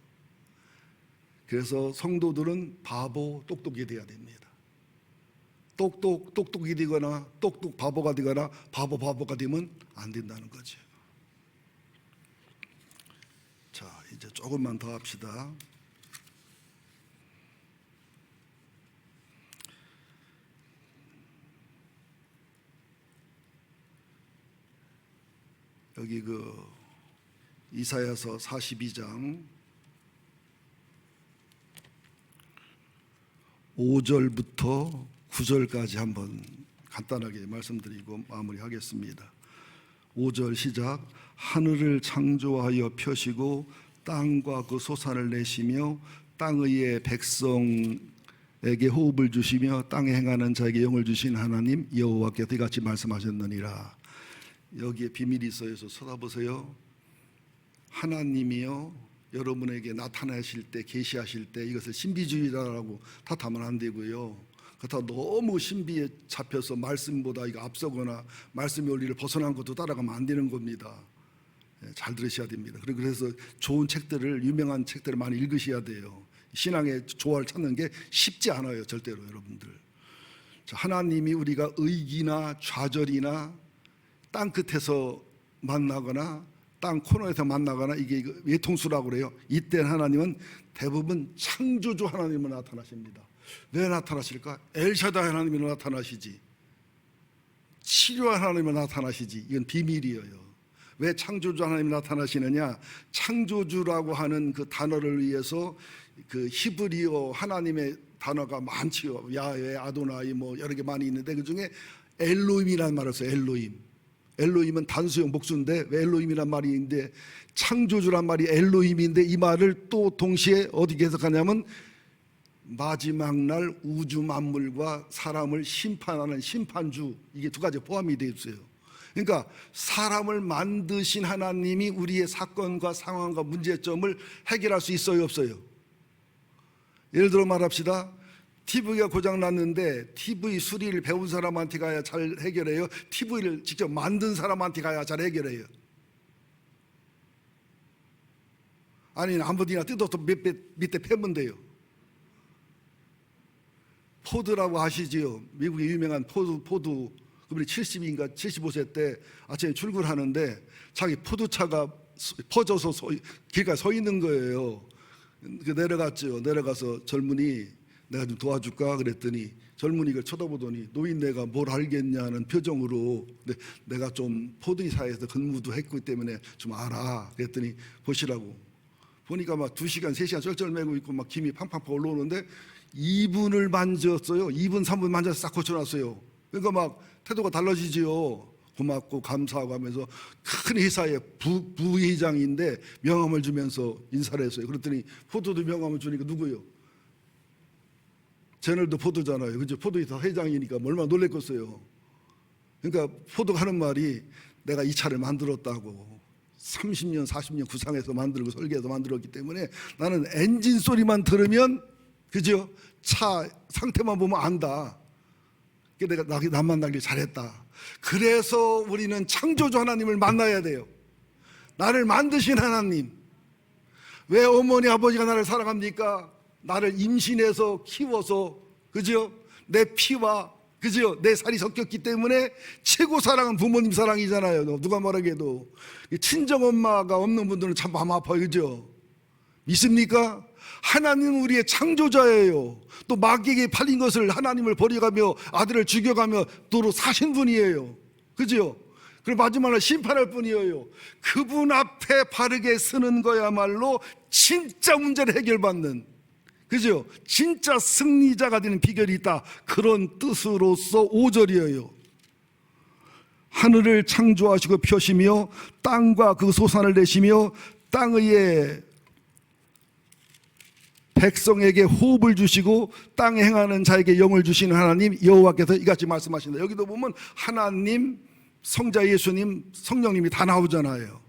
그래서 성도들은 바보 똑똑이 돼야 됩니다. 똑똑이 되거나 바보가 되거나 바보가 되면 안 된다는 거죠. 자, 이제 조금만 더 합시다. 여기 이사야서 42장 5절부터 9절까지 한번 간단하게 말씀드리고 마무리하겠습니다. 5절 시작. 하늘을 창조하여 펴시고 땅과 그 소산을 내시며 땅의 백성에게 호흡을 주시며 땅에 행하는 자에게 영을 주신 하나님 여호와께서 이같이 말씀하셨느니라. 여기에 비밀이 있어요. 쳐다보세요. 하나님이요 여러분에게 나타나실 때, 계시하실 때 이것을 신비주의라고 탓하면 안 되고요. 그렇다고 너무 신비에 잡혀서 말씀보다 이거 앞서거나 말씀의 원리를 벗어난 것도 따라가면 안 되는 겁니다. 잘 들으셔야 됩니다. 그래서 좋은 책들을, 유명한 책들을 많이 읽으셔야 돼요. 신앙의 조화를 찾는 게 쉽지 않아요, 절대로 여러분들. 자, 하나님이 우리가 의기나 좌절이나 땅 끝에서 만나거나 땅 코너에서 만나거나 이게 외통수라고 그래요. 이때 하나님은 대부분 창조주 하나님으로 나타나십니다. 왜 나타나실까? 엘샤다이 하나님으로 나타나시지, 치료한 하나님으로 나타나시지. 이건 비밀이에요. 왜 창조주 하나님이 나타나시느냐? 창조주라고 하는 그 단어를 위해서 그 히브리어 하나님의 단어가 많지요. 야훼, 아도나이 뭐 여러 개 많이 있는데 그 중에 엘로힘이라는 말을 써요. 엘로힘은 단수형 복수인데 왜 엘로힘이란 말이 있는데 창조주란 말이 엘로힘인데 이 말을 또 동시에 어떻게 해석하냐면 마지막 날 우주 만물과 사람을 심판하는 심판주, 이게 두 가지 포함이 되어 있어요. 그러니까 사람을 만드신 하나님이 우리의 사건과 상황과 문제점을 해결할 수 있어요, 없어요? 예를 들어 말합시다. TV가 고장났는데 TV 수리를 배운 사람한테 가야 잘 해결해요? TV를 직접 만든 사람한테 가야 잘 해결해요? 아니 아무데나 뜯어서 밑에 패면 돼요. 포드라고 아시지요? 미국의 유명한 포드 그분이 70인가 75세 때 아침에 출근하는데 자기 포드차가 퍼져서 길가에 서 있는 거예요. 내려갔죠. 내려가서 젊은이 내가 좀 도와줄까 그랬더니 젊은이가 쳐다보더니 노인네가 뭘 알겠냐는 표정으로 내가 좀 포드사에서 근무도 했기 때문에 좀 알아 그랬더니 보시라고 보니까 막 2시간 3시간 쩔쩔매고 있고 막 김이 팡팡 올라오는데 2분을 만졌어요. 2분 3분 만져서 싹 고쳐놨어요. 그러니까 막 태도가 달라지지요. 고맙고 감사하고 하면서 큰 회사의 부회장인데 명함을 주면서 인사를 했어요. 그랬더니 포도도 명함을 주니까 누구요? 제널도 포도잖아요. 그죠? 포도회사 회장이니까 얼마나 놀랬겠어요. 그러니까 포도가 하는 말이 내가 이 차를 만들었다고 30년 40년 구상해서 만들고 설계해서 만들었기 때문에 나는 엔진 소리만 들으면 그죠? 차 상태만 보면 안다. 내가 남 만나길 잘했다. 그래서 우리는 창조주 하나님을 만나야 돼요. 나를 만드신 하나님. 왜 어머니 아버지가 나를 사랑합니까? 나를 임신해서 키워서 그죠? 내 피와 그죠? 내 살이 섞였기 때문에 최고 사랑은 부모님 사랑이잖아요. 누가 뭐라해도 친정엄마가 없는 분들은 참 마음 아파요. 그죠? 믿습니까? 하나님은 우리의 창조자예요. 또 마귀에게 팔린 것을 하나님을 버려가며 아들을 죽여가며 도로 사신 분이에요. 그죠? 그리고 마지막으로 심판할 분이에요. 그분 앞에 바르게 서는 거야말로 진짜 문제를 해결받는, 그죠? 진짜 승리자가 되는 비결이 있다. 그런 뜻으로서 5절이에요. 하늘을 창조하시고 펴시며 땅과 그 소산을 내시며 땅의 백성에게 호흡을 주시고 땅에 행하는 자에게 영을 주시는 하나님 여호와께서 이같이 말씀하신다. 여기도 보면 하나님, 성자 예수님, 성령님이 다 나오잖아요.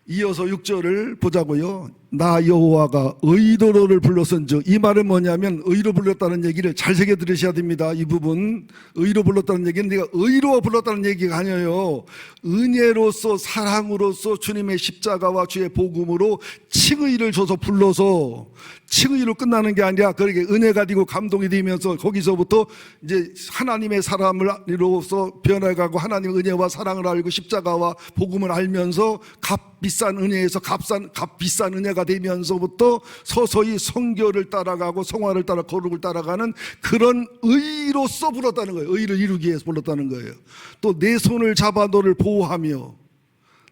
이어서 6절을 보자고요. 나 여호와가 의로를 불렀은즉, 이 말은 뭐냐면 의로 불렀다는 얘기를 잘 새겨 들으셔야 됩니다. 이 부분 의로 불렀다는 얘기는 네가 의로워 불렀다는 얘기가 아니에요. 은혜로서 사랑으로서 주님의 십자가와 주의 복음으로 칭의를 줘서 불러서 칭의로 끝나는 게 아니라 그렇게 은혜가 되고 감동이 되면서 거기서부터 이제 하나님의 사람으로서 변해가고 하나님의 은혜와 사랑을 알고 십자가와 복음을 알면서 값비싼 은혜에서 값비싼 은혜가 때가 되면서부터 서서히 성결을 따라가고 성화를 따라 거룩을 따라가는 그런 의로서 불렀다는 거예요. 의를 이루기 위해서 불렀다는 거예요. 또 내 손을 잡아 너를 보호하며,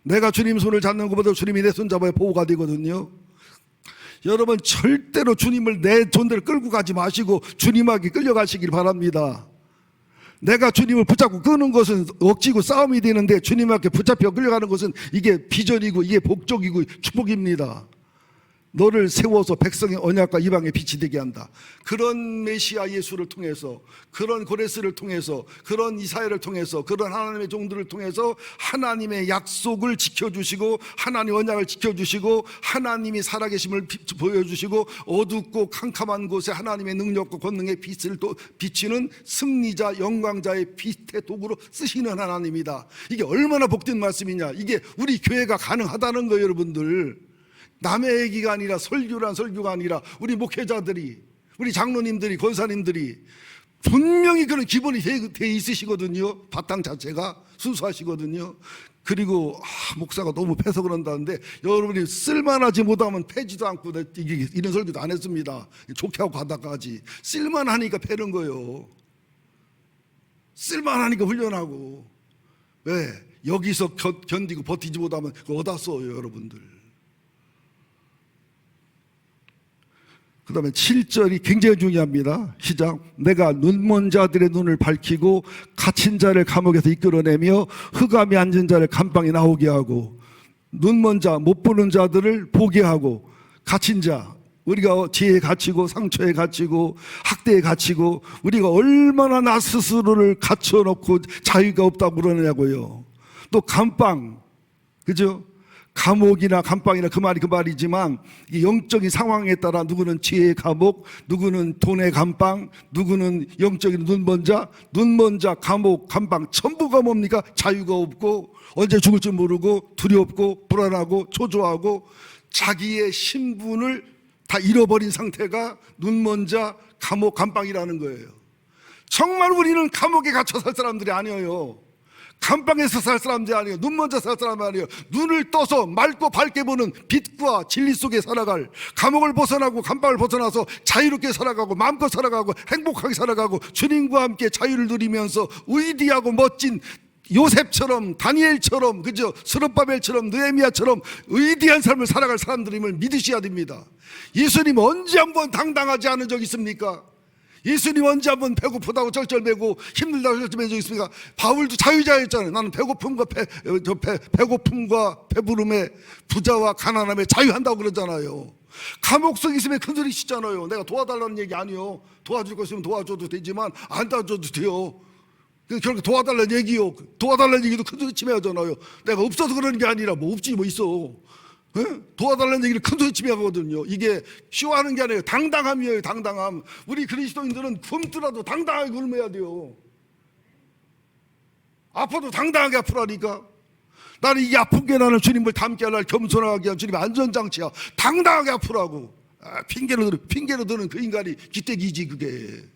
내가 주님 손을 잡는 것보다 주님이 내 손 잡아야 보호가 되거든요. 여러분 절대로 주님을 내 존대로 끌고 가지 마시고 주님에게 끌려가시길 바랍니다. 내가 주님을 붙잡고 끄는 것은 억지고 싸움이 되는데 주님에게 붙잡혀 끌려가는 것은 이게 비전이고 이게 복적이고 축복입니다. 너를 세워서 백성의 언약과 이방의 빛이 되게 한다. 그런 메시아 예수를 통해서, 그런 고레스를 통해서, 그런 이사야를 통해서, 그런 하나님의 종들을 통해서 하나님의 약속을 지켜주시고 하나님 언약을 지켜주시고 하나님이 살아계심을 보여주시고 어둡고 캄캄한 곳에 하나님의 능력과 권능의 빛을 또 비치는 승리자 영광자의 빛의 도구로 쓰시는 하나님이다. 이게 얼마나 복된 말씀이냐. 이게 우리 교회가 가능하다는 거예요. 여러분들, 남의 얘기가 아니라 설교란 설교가 아니라 우리 목회자들이, 우리 장로님들이, 권사님들이 분명히 그런 기본이 돼 있으시거든요. 바탕 자체가 순수하시거든요. 그리고 목사가 너무 패서 그런다는데 여러분이 쓸만하지 못하면 패지도 않고 이런 설교도 안 했습니다. 좋게 하고 가다까지 쓸만하니까 패는 거예요. 쓸만하니까 훈련하고. 왜? 여기서 견디고 버티지 못하면 그거 어디다 써요 여러분들. 그 다음에 7절이 굉장히 중요합니다. 시작. 내가 눈먼 자들의 눈을 밝히고 갇힌 자를 감옥에서 이끌어내며 흑암에 앉은 자를 감방에 나오게 하고, 눈먼 자, 못 보는 자들을 보게 하고, 갇힌 자, 우리가 지혜에 갇히고 상처에 갇히고 학대에 갇히고 우리가 얼마나 나 스스로를 갇혀놓고 자유가 없다고 그러느냐고요. 또 감방, 그죠? 감옥이나 감방이나 그 말이지만 영적인 상황에 따라 누구는 지혜의 감옥, 누구는 돈의 감방, 누구는 영적인 눈먼 자, 감옥, 감방 전부가 뭡니까? 자유가 없고 언제 죽을지 모르고 두렵고 불안하고 초조하고 자기의 신분을 다 잃어버린 상태가 눈먼 자, 감옥, 감방이라는 거예요. 정말 우리는 감옥에 갇혀 살 사람들이 아니에요. 감방에서 살 사람들이 아니에요. 눈 먼저 살 사람이 아니에요. 눈을 떠서 맑고 밝게 보는 빛과 진리 속에 살아갈, 감옥을 벗어나고 감방을 벗어나서 자유롭게 살아가고 마음껏 살아가고 행복하게 살아가고 주님과 함께 자유를 누리면서 위대하고 멋진 요셉처럼 다니엘처럼, 그죠? 스룹바벨처럼 느헤미야처럼 위대한 삶을 살아갈 사람들임을 믿으셔야 됩니다. 예수님 언제 한번 당당하지 않은 적 있습니까? 예수님 언제 한번 배고프다고 쩔쩔매고 힘들다고 쩔쩔맨 적 있습니까? 바울도 자유자였잖아요. 나는 배고픔과 배부름에 부자와 가난함에 자유한다고 그러잖아요. 감옥 속에 있으면 큰소리 치잖아요. 내가 도와달라는 얘기 아니요. 도와줄 거 있으면 도와줘도 되지만 안 도와줘도 돼요. 결국 도와달라는 얘기요. 도와달라는 얘기도 큰소리 치면 하잖아요. 내가 없어서 그러는 게 아니라 뭐 없지 뭐 있어. 도와달라는 얘기를 큰소리 치며 하거든요. 이게 쇼하는 게 아니에요. 당당함이에요. 당당함. 우리 그리스도인들은 굶더라도 당당하게 굶어야 돼요. 아파도 당당하게 아프라니까. 나는 이 아픈 게 나는 주님을 닮게 하려 겸손하게 한 주님의 안전장치야. 당당하게 아프라고. 핑계로 드는 그 인간이 기대기지 그게.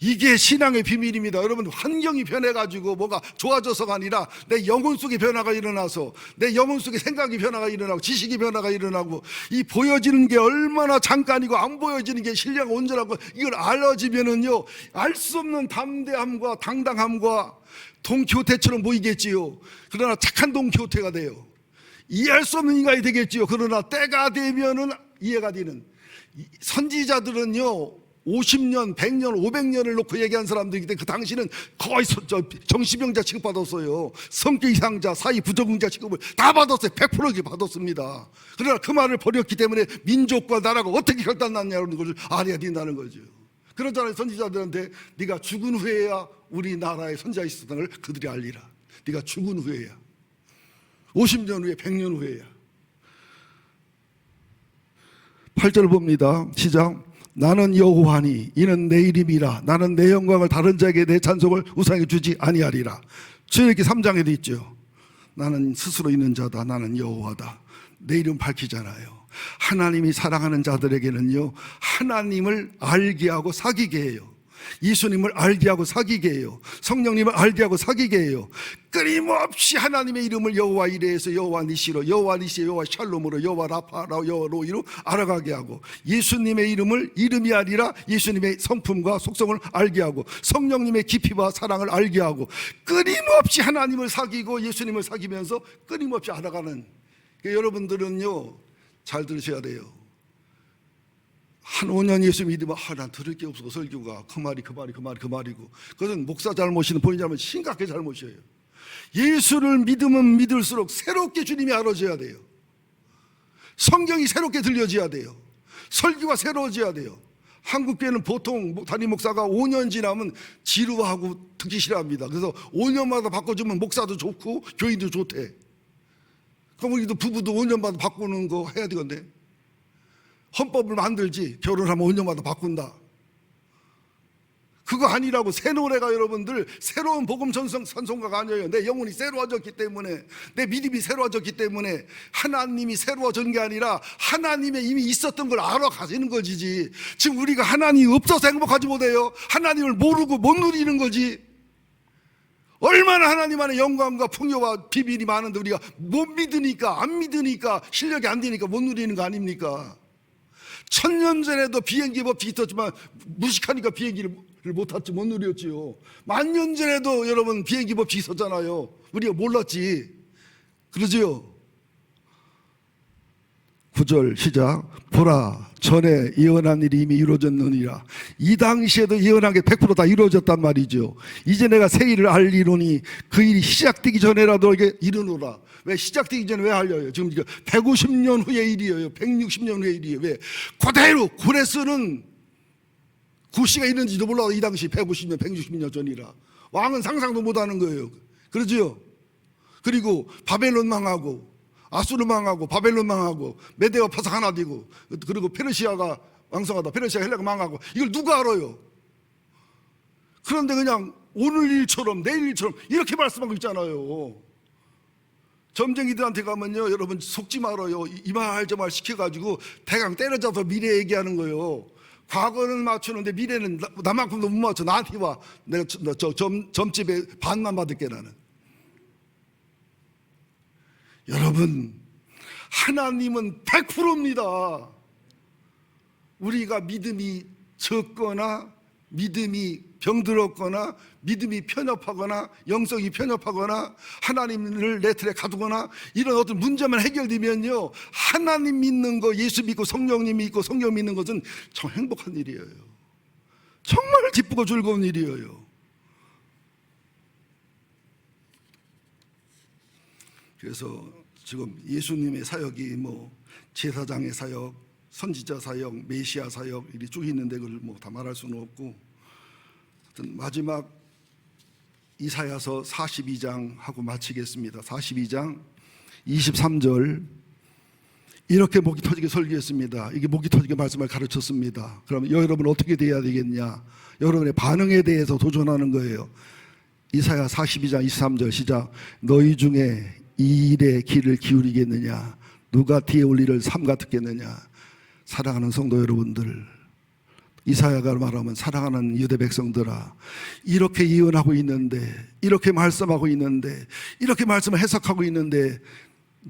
이게 신앙의 비밀입니다. 여러분, 환경이 변해가지고 뭐가 좋아져서가 아니라 내 영혼 속에 변화가 일어나서, 내 영혼 속에 생각이 변화가 일어나고 지식이 변화가 일어나고, 이 보여지는 게 얼마나 잠깐이고 안 보여지는 게 신뢰가 온전하고, 이걸 알아지면은요 알 수 없는 담대함과 당당함과 돈키호테처럼 보이겠지요. 그러나 착한 돈키호테가 돼요. 이해할 수 없는 인간이 되겠지요. 그러나 때가 되면은 이해가 되는. 선지자들은요 50년, 100년, 500년을 놓고 얘기한 사람들이기 때문에 그 당시는 거의 정신병자 취급받았어요. 성격 이상자, 사이 부적응자 취급을 다 받았어요. 100% 받았습니다. 그러나 그 말을 버렸기 때문에 민족과 나라가 어떻게 결단났냐는 것을 알아야 된다는 거죠. 그러잖아요. 선지자들한테 네가 죽은 후에야 우리나라에 선지자 있었던 걸 그들이 알리라. 네가 죽은 후에야, 50년 후에, 100년 후에야. 8절 봅니다. 시작. 나는 여호와니 이는 내 이름이라. 나는 내 영광을 다른 자에게 내 찬송을 우상에 주지 아니하리라. 이렇게 3장에도 있죠. 나는 스스로 있는 자다. 나는 여호와다. 내 이름 밝히잖아요. 하나님이 사랑하는 자들에게는요 하나님을 알게 하고 사귀게 해요. 예수님을 알게 하고 사귀게 해요. 성령님을 알게 하고 사귀게 해요. 끊임없이 하나님의 이름을 여호와 이레에서 여호와 니시로, 여호와 니시, 여호와 샬롬으로, 여호와 라파라, 여호와 로이로 알아가게 하고, 예수님의 이름을 이름이 아니라 예수님의 성품과 속성을 알게 하고, 성령님의 깊이와 사랑을 알게 하고, 끊임없이 하나님을 사귀고 예수님을 사귀면서 끊임없이 알아가는. 여러분들은요, 잘 들으셔야 돼요. 한 5년 예수 믿으면 난 들을 게 없어, 설교가 그 말이고, 그것은 목사 잘못이든 본인 잘못, 심각하게 잘못이에요. 예수를 믿으면 믿을수록 새롭게 주님이 알아져야 돼요. 성경이 새롭게 들려져야 돼요. 설교가 새로워져야 돼요. 한국교회는 보통 담임 목사가 5년 지나면 지루하고 듣기 싫어합니다. 그래서 5년마다 바꿔주면 목사도 좋고 교인도 좋대. 그럼 우리도 부부도 5년마다 바꾸는 거 해야 되건데, 헌법을 만들지 결혼하면 5년마다 바꾼다. 그거 아니라고. 새 노래가 여러분들 새로운 복음 찬송가가 아니에요. 내 영혼이 새로워졌기 때문에, 내 믿음이 새로워졌기 때문에, 하나님이 새로워진 게 아니라 하나님의 이미 있었던 걸 알아가시는 거지. 지금 우리가 하나님이 없어서 행복하지 못해요. 하나님을 모르고 못 누리는 거지. 얼마나 하나님 안에 영광과 풍요와 비밀이 많은데 우리가 못 믿으니까, 안 믿으니까, 실력이 안 되니까 못 누리는 거 아닙니까? 1000년 전에도 비행기 법칙이 있었지만 무식하니까 비행기를 못 탔지, 못 누렸지요. 10,000년 전에도 여러분 비행기 법칙이 있었잖아요. 우리가 몰랐지. 그러지요. 9절 시작. 보라, 전에 예언한 일이 이미 이루어졌느니라. 이 당시에도 예언한 게 100% 다 이루어졌단 말이죠. 이제 내가 새 일을 알리노니 그 일이 시작되기 전에라도 이게 이르노라. 왜 시작되기 전에 왜 알려요? 지금 150년 후의 일이에요. 160년 후의 일이에요. 왜? 그대로 고레스는 구시가 있는지도 몰라도 이 당시 150년, 160년 전이라. 왕은 상상도 못하는 거예요. 그러지요. 그리고 바벨론 망하고, 아수르 망하고, 바벨론 망하고, 메대와 파삭 하나 되고, 그리고 페르시아가 왕성하다, 페르시아 헬라가 망하고, 이걸 누가 알아요? 그런데 그냥 오늘 일처럼 내일 일처럼 이렇게 말씀하고 있잖아요. 점쟁이들한테 가면요, 여러분 속지 말아요. 이 말 저 말 시켜가지고 대강 때려잡아서 미래 얘기하는 거예요. 과거는 맞추는데 미래는 나만큼도 못 맞춰. 나한테 와. 내가 점집에 반만 받을게 나는. 여러분, 하나님은 100%입니다. 우리가 믿음이 적거나 믿음이 병들었거나 믿음이 편협하거나 영성이 편협하거나 하나님을 내 틀에 가두거나 이런 어떤 문제만 해결되면요, 하나님 믿는 거, 예수 믿고 성령님 믿고 성령 믿는 것은 참 행복한 일이에요. 정말 기쁘고 즐거운 일이에요. 그래서 지금 예수님의 사역이 제사장의 사역, 선지자 사역, 메시아 사역 이렇게 쭉 있는데 그걸 다 말할 수는 없고, 마지막 이사야서 42장 하고 마치겠습니다. 42장 23절. 이렇게 목이 터지게 설교했습니다. 이게 목이 터지게 말씀을 가르쳤습니다. 그럼 여러분 어떻게 돼야 되겠냐? 여러분의 반응에 대해서 도전하는 거예요. 이사야 42장 23절 시작. 너희 중에 이 일에 귀를 기울이겠느냐? 누가 뒤에 올 일을 삼가 듣겠느냐? 사랑하는 성도 여러분들, 이사야가 말하면 사랑하는 유대 백성들아, 이렇게 예언하고 있는데, 이렇게 말씀하고 있는데, 이렇게 말씀을 해석하고 있는데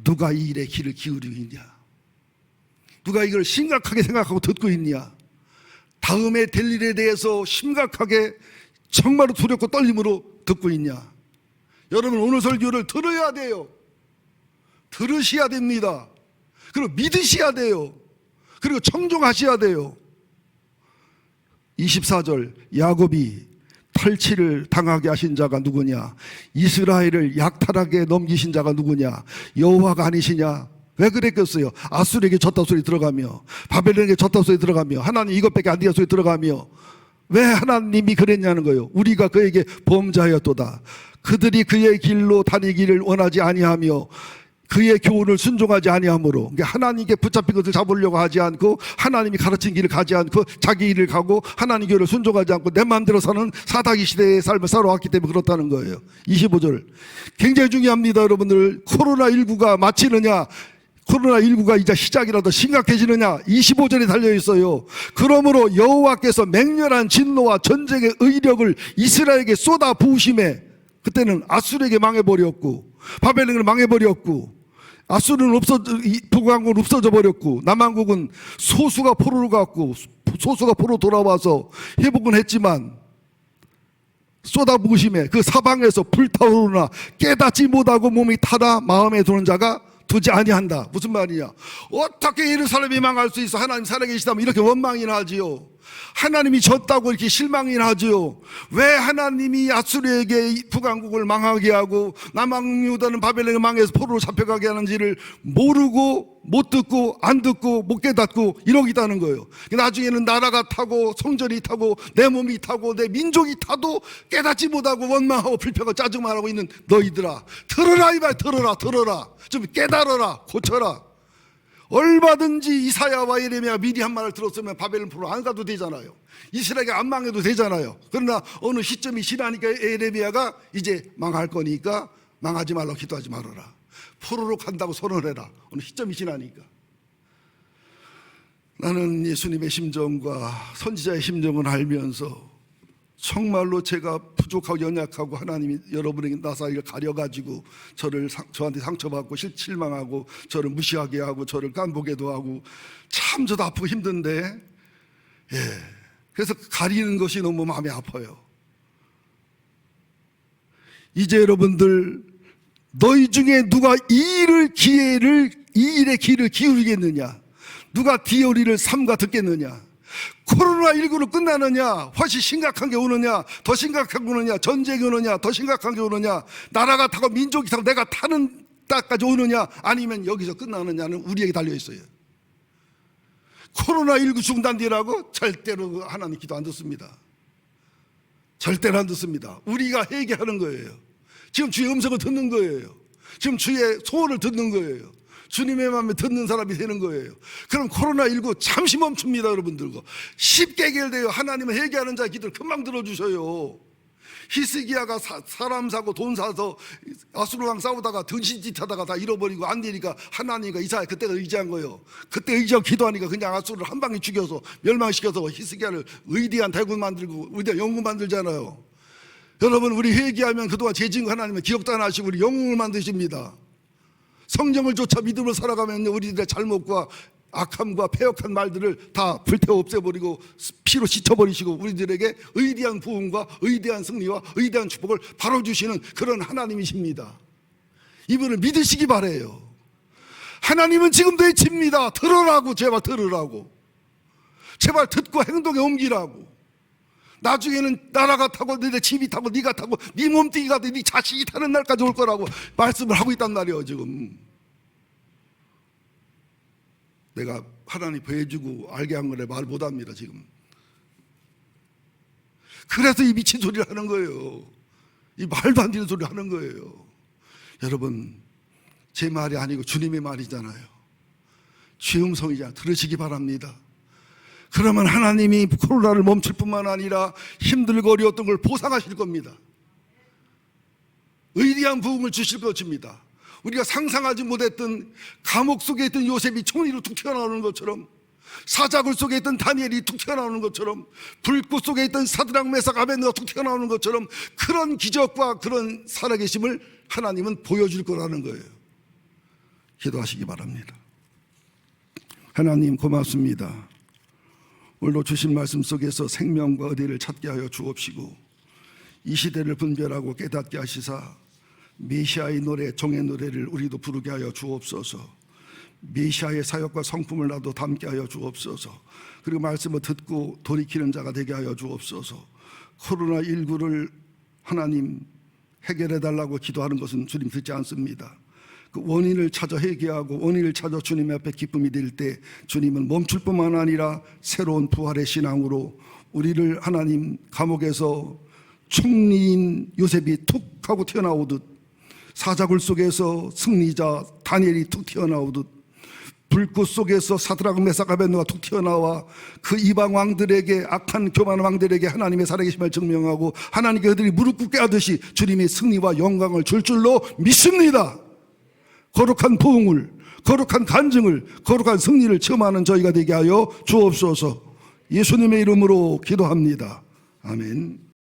누가 이 일에 귀를 기울이고 있냐? 누가 이걸 심각하게 생각하고 듣고 있냐? 다음에 될 일에 대해서 심각하게 정말로 두렵고 떨림으로 듣고 있냐? 여러분, 오늘 설교를 들어야 돼요. 들으셔야 됩니다. 그리고 믿으셔야 돼요. 그리고 청종하셔야 돼요. 24절. 야곱이 탈취를 당하게 하신 자가 누구냐? 이스라엘을 약탈하게 넘기신 자가 누구냐? 여호와가 아니시냐? 왜 그랬겠어요? 아수르에게 졌다 소리 들어가며, 바벨론에게 졌다 소리 들어가며, 하나님 이것밖에 안 되냐 소리 들어가며, 왜 하나님이 그랬냐는 거예요. 우리가 그에게 범죄하였도다. 그들이 그의 길로 다니기를 원하지 아니하며 그의 교훈을 순종하지 아니하므로, 그러니까 하나님께 붙잡힌 것을 잡으려고 하지 않고 하나님이 가르친 길을 가지 않고 자기 일을 가고 하나님 교회를 순종하지 않고 내 마음대로 사는 사다기 시대의 삶을 살아왔기 때문에 그렇다는 거예요. 25절. 굉장히 중요합니다. 여러분들, 코로나19가 마치느냐? 코로나19가 이제 시작이라도 심각해지느냐? 25절에 달려있어요. 그러므로 여호와께서 맹렬한 진노와 전쟁의 의력을 이스라엘에게 쏟아 부으심에, 그때는 아수르에게 망해버렸고 바벨론을 망해버렸고 아수르는 북왕국은 없어져 버렸고 남왕국은 소수가 포로로 갔고 소수가 포로 돌아와서 회복은 했지만 쏟아부으심에 그 사방에서 불타오르나 깨닫지 못하고 몸이 타다 마음에 드는 자가 두지 아니한다. 무슨 말이냐? 어떻게 예루살렘이 망할 수 있어? 하나님 살아계시다면 이렇게 원망이나 하지요. 하나님이 졌다고 이렇게 실망이나 하지요. 왜 하나님이 아수르에게 북왕국을 망하게 하고 남왕유다는 바벨론을 망해서 포로로 잡혀가게 하는지를 모르고 못 듣고 안 듣고 못 깨닫고 이러고 있다는 거예요. 나중에는 나라가 타고 성전이 타고 내 몸이 타고 내 민족이 타도 깨닫지 못하고 원망하고 불평하고 짜증만 하고 있는 너희들아, 들어라 이 말, 들어라 좀 깨달아라, 고쳐라. 얼마든지 이사야와 예레미야가 미리 한 말을 들었으면 바벨론 포로 안 가도 되잖아요. 이스라엘이 안 망해도 되잖아요. 그러나 어느 시점이 지나니까 예레미야가 이제 망할 거니까 망하지 말라고 기도하지 말아라, 포로로 간다고 선언해라. 어느 시점이 지나니까. 나는 예수님의 심정과 선지자의 심정을 알면서 정말로 제가 부족하고 연약하고 하나님이 여러분에게 나사이를 가려가지고 저한테 상처받고 실망하고 저를 무시하게 하고 저를 깐보게도 하고 참 저도 아프고 힘든데, 그래서 가리는 것이 너무 마음이 아파요. 이제 여러분들, 너희 중에 누가 이 일의 귀를 기울이겠느냐? 누가 디오리를 삼가 듣겠느냐? 코로나19로 끝나느냐? 훨씬 심각한 게 오느냐? 더 심각한 게 오느냐? 전쟁이 오느냐? 더 심각한 게 오느냐? 나라가 타고 민족이 타고 내가 타는 땅까지 오느냐? 아니면 여기서 끝나느냐는 우리에게 달려있어요. 코로나19 중단되라고 절대로 하나님 기도 안 듣습니다. 절대로 안 듣습니다. 우리가 회개하는 거예요. 지금 주의 음성을 듣는 거예요. 지금 주의 소원을 듣는 거예요. 주님의 마음에 듣는 사람이 되는 거예요. 그럼 코로나19 잠시 멈춥니다. 여러분들 쉽게 해결돼요. 하나님은 회개하는 자의 기도를 금방 들어주셔요. 히스기야가 사람 사고 돈 사서 아수르왕 싸우다가 등신짓 하다가 다 잃어버리고 안 되니까 하나님과 이사야 그때가 의지한 거예요. 그때 의지하고 기도하니까 그냥 아수르를 한 방에 죽여서 멸망시켜서 히스기야를 의대한 대군 만들고 의대한 영웅 만들잖아요. 여러분, 우리 회개하면 그동안 죄 지은 거 하나님은 기억도 안 하시고 우리 영웅을 만드십니다. 성령을 쫓아 믿음으로 살아가면 우리들의 잘못과 악함과 패역한 말들을 다 불태워 없애버리고 피로 씻어버리시고 우리들에게 의대한 부흥과 의대한 승리와 의대한 축복을 바로 주시는 그런 하나님이십니다. 이분을 믿으시기 바라요. 하나님은 지금도 외칩니다. 들으라고, 제발 들으라고. 제발 듣고 행동에 옮기라고. 나중에는 나라가 타고 내 집이 타고 네가 타고 네 몸뚱이가 네 자식이 타는 날까지 올 거라고 말씀을 하고 있단 말이에요. 지금 내가 하나님 보여주고 알게 한 거래 말 못합니다. 지금 그래서 이 미친 소리를 하는 거예요. 이 말도 안 되는 소리를 하는 거예요. 여러분, 제 말이 아니고 주님의 말이잖아요. 주의 음성이잖아요. 들으시기 바랍니다. 그러면 하나님이 코로나를 멈출 뿐만 아니라 힘들고 어려웠던 걸 보상하실 겁니다. 의리한 부흥을 주실 것입니다. 우리가 상상하지 못했던 감옥 속에 있던 요셉이 총리로 툭 튀어나오는 것처럼, 사자굴 속에 있던 다니엘이 툭 튀어나오는 것처럼, 불꽃 속에 있던 사드락 메삭 아벤느고가 툭 튀어나오는 것처럼 그런 기적과 그런 살아계심을 하나님은 보여줄 거라는 거예요. 기도하시기 바랍니다. 하나님 고맙습니다. 오늘도 주신 말씀 속에서 생명과 의리를 찾게 하여 주옵시고 이 시대를 분별하고 깨닫게 하시사 메시아의 노래, 종의 노래를 우리도 부르게 하여 주옵소서. 메시아의 사역과 성품을 나도 담게 하여 주옵소서. 그리고 말씀을 듣고 돌이키는 자가 되게 하여 주옵소서. 코로나19를 하나님 해결해 달라고 기도하는 것은 주님 듣지 않습니다. 그 원인을 찾아 회개하고 원인을 찾아 주님 앞에 기쁨이 될 때 주님은 멈출 뿐만 아니라 새로운 부활의 신앙으로 우리를 하나님 감옥에서 총리인 요셉이 툭 하고 튀어나오듯, 사자굴 속에서 승리자 다니엘이 툭 튀어나오듯, 불꽃 속에서 사드락 메삭 아벤느고가 툭 튀어나와 그 이방 왕들에게, 악한 교만한 왕들에게 하나님의 살아계심을 증명하고 하나님께 그들이 무릎 꿇게 하듯이 주님의 승리와 영광을 줄 줄로 믿습니다. 거룩한 부흥을, 거룩한 간증을, 거룩한 승리를 체험하는 저희가 되게 하여 주옵소서. 예수님의 이름으로 기도합니다. 아멘.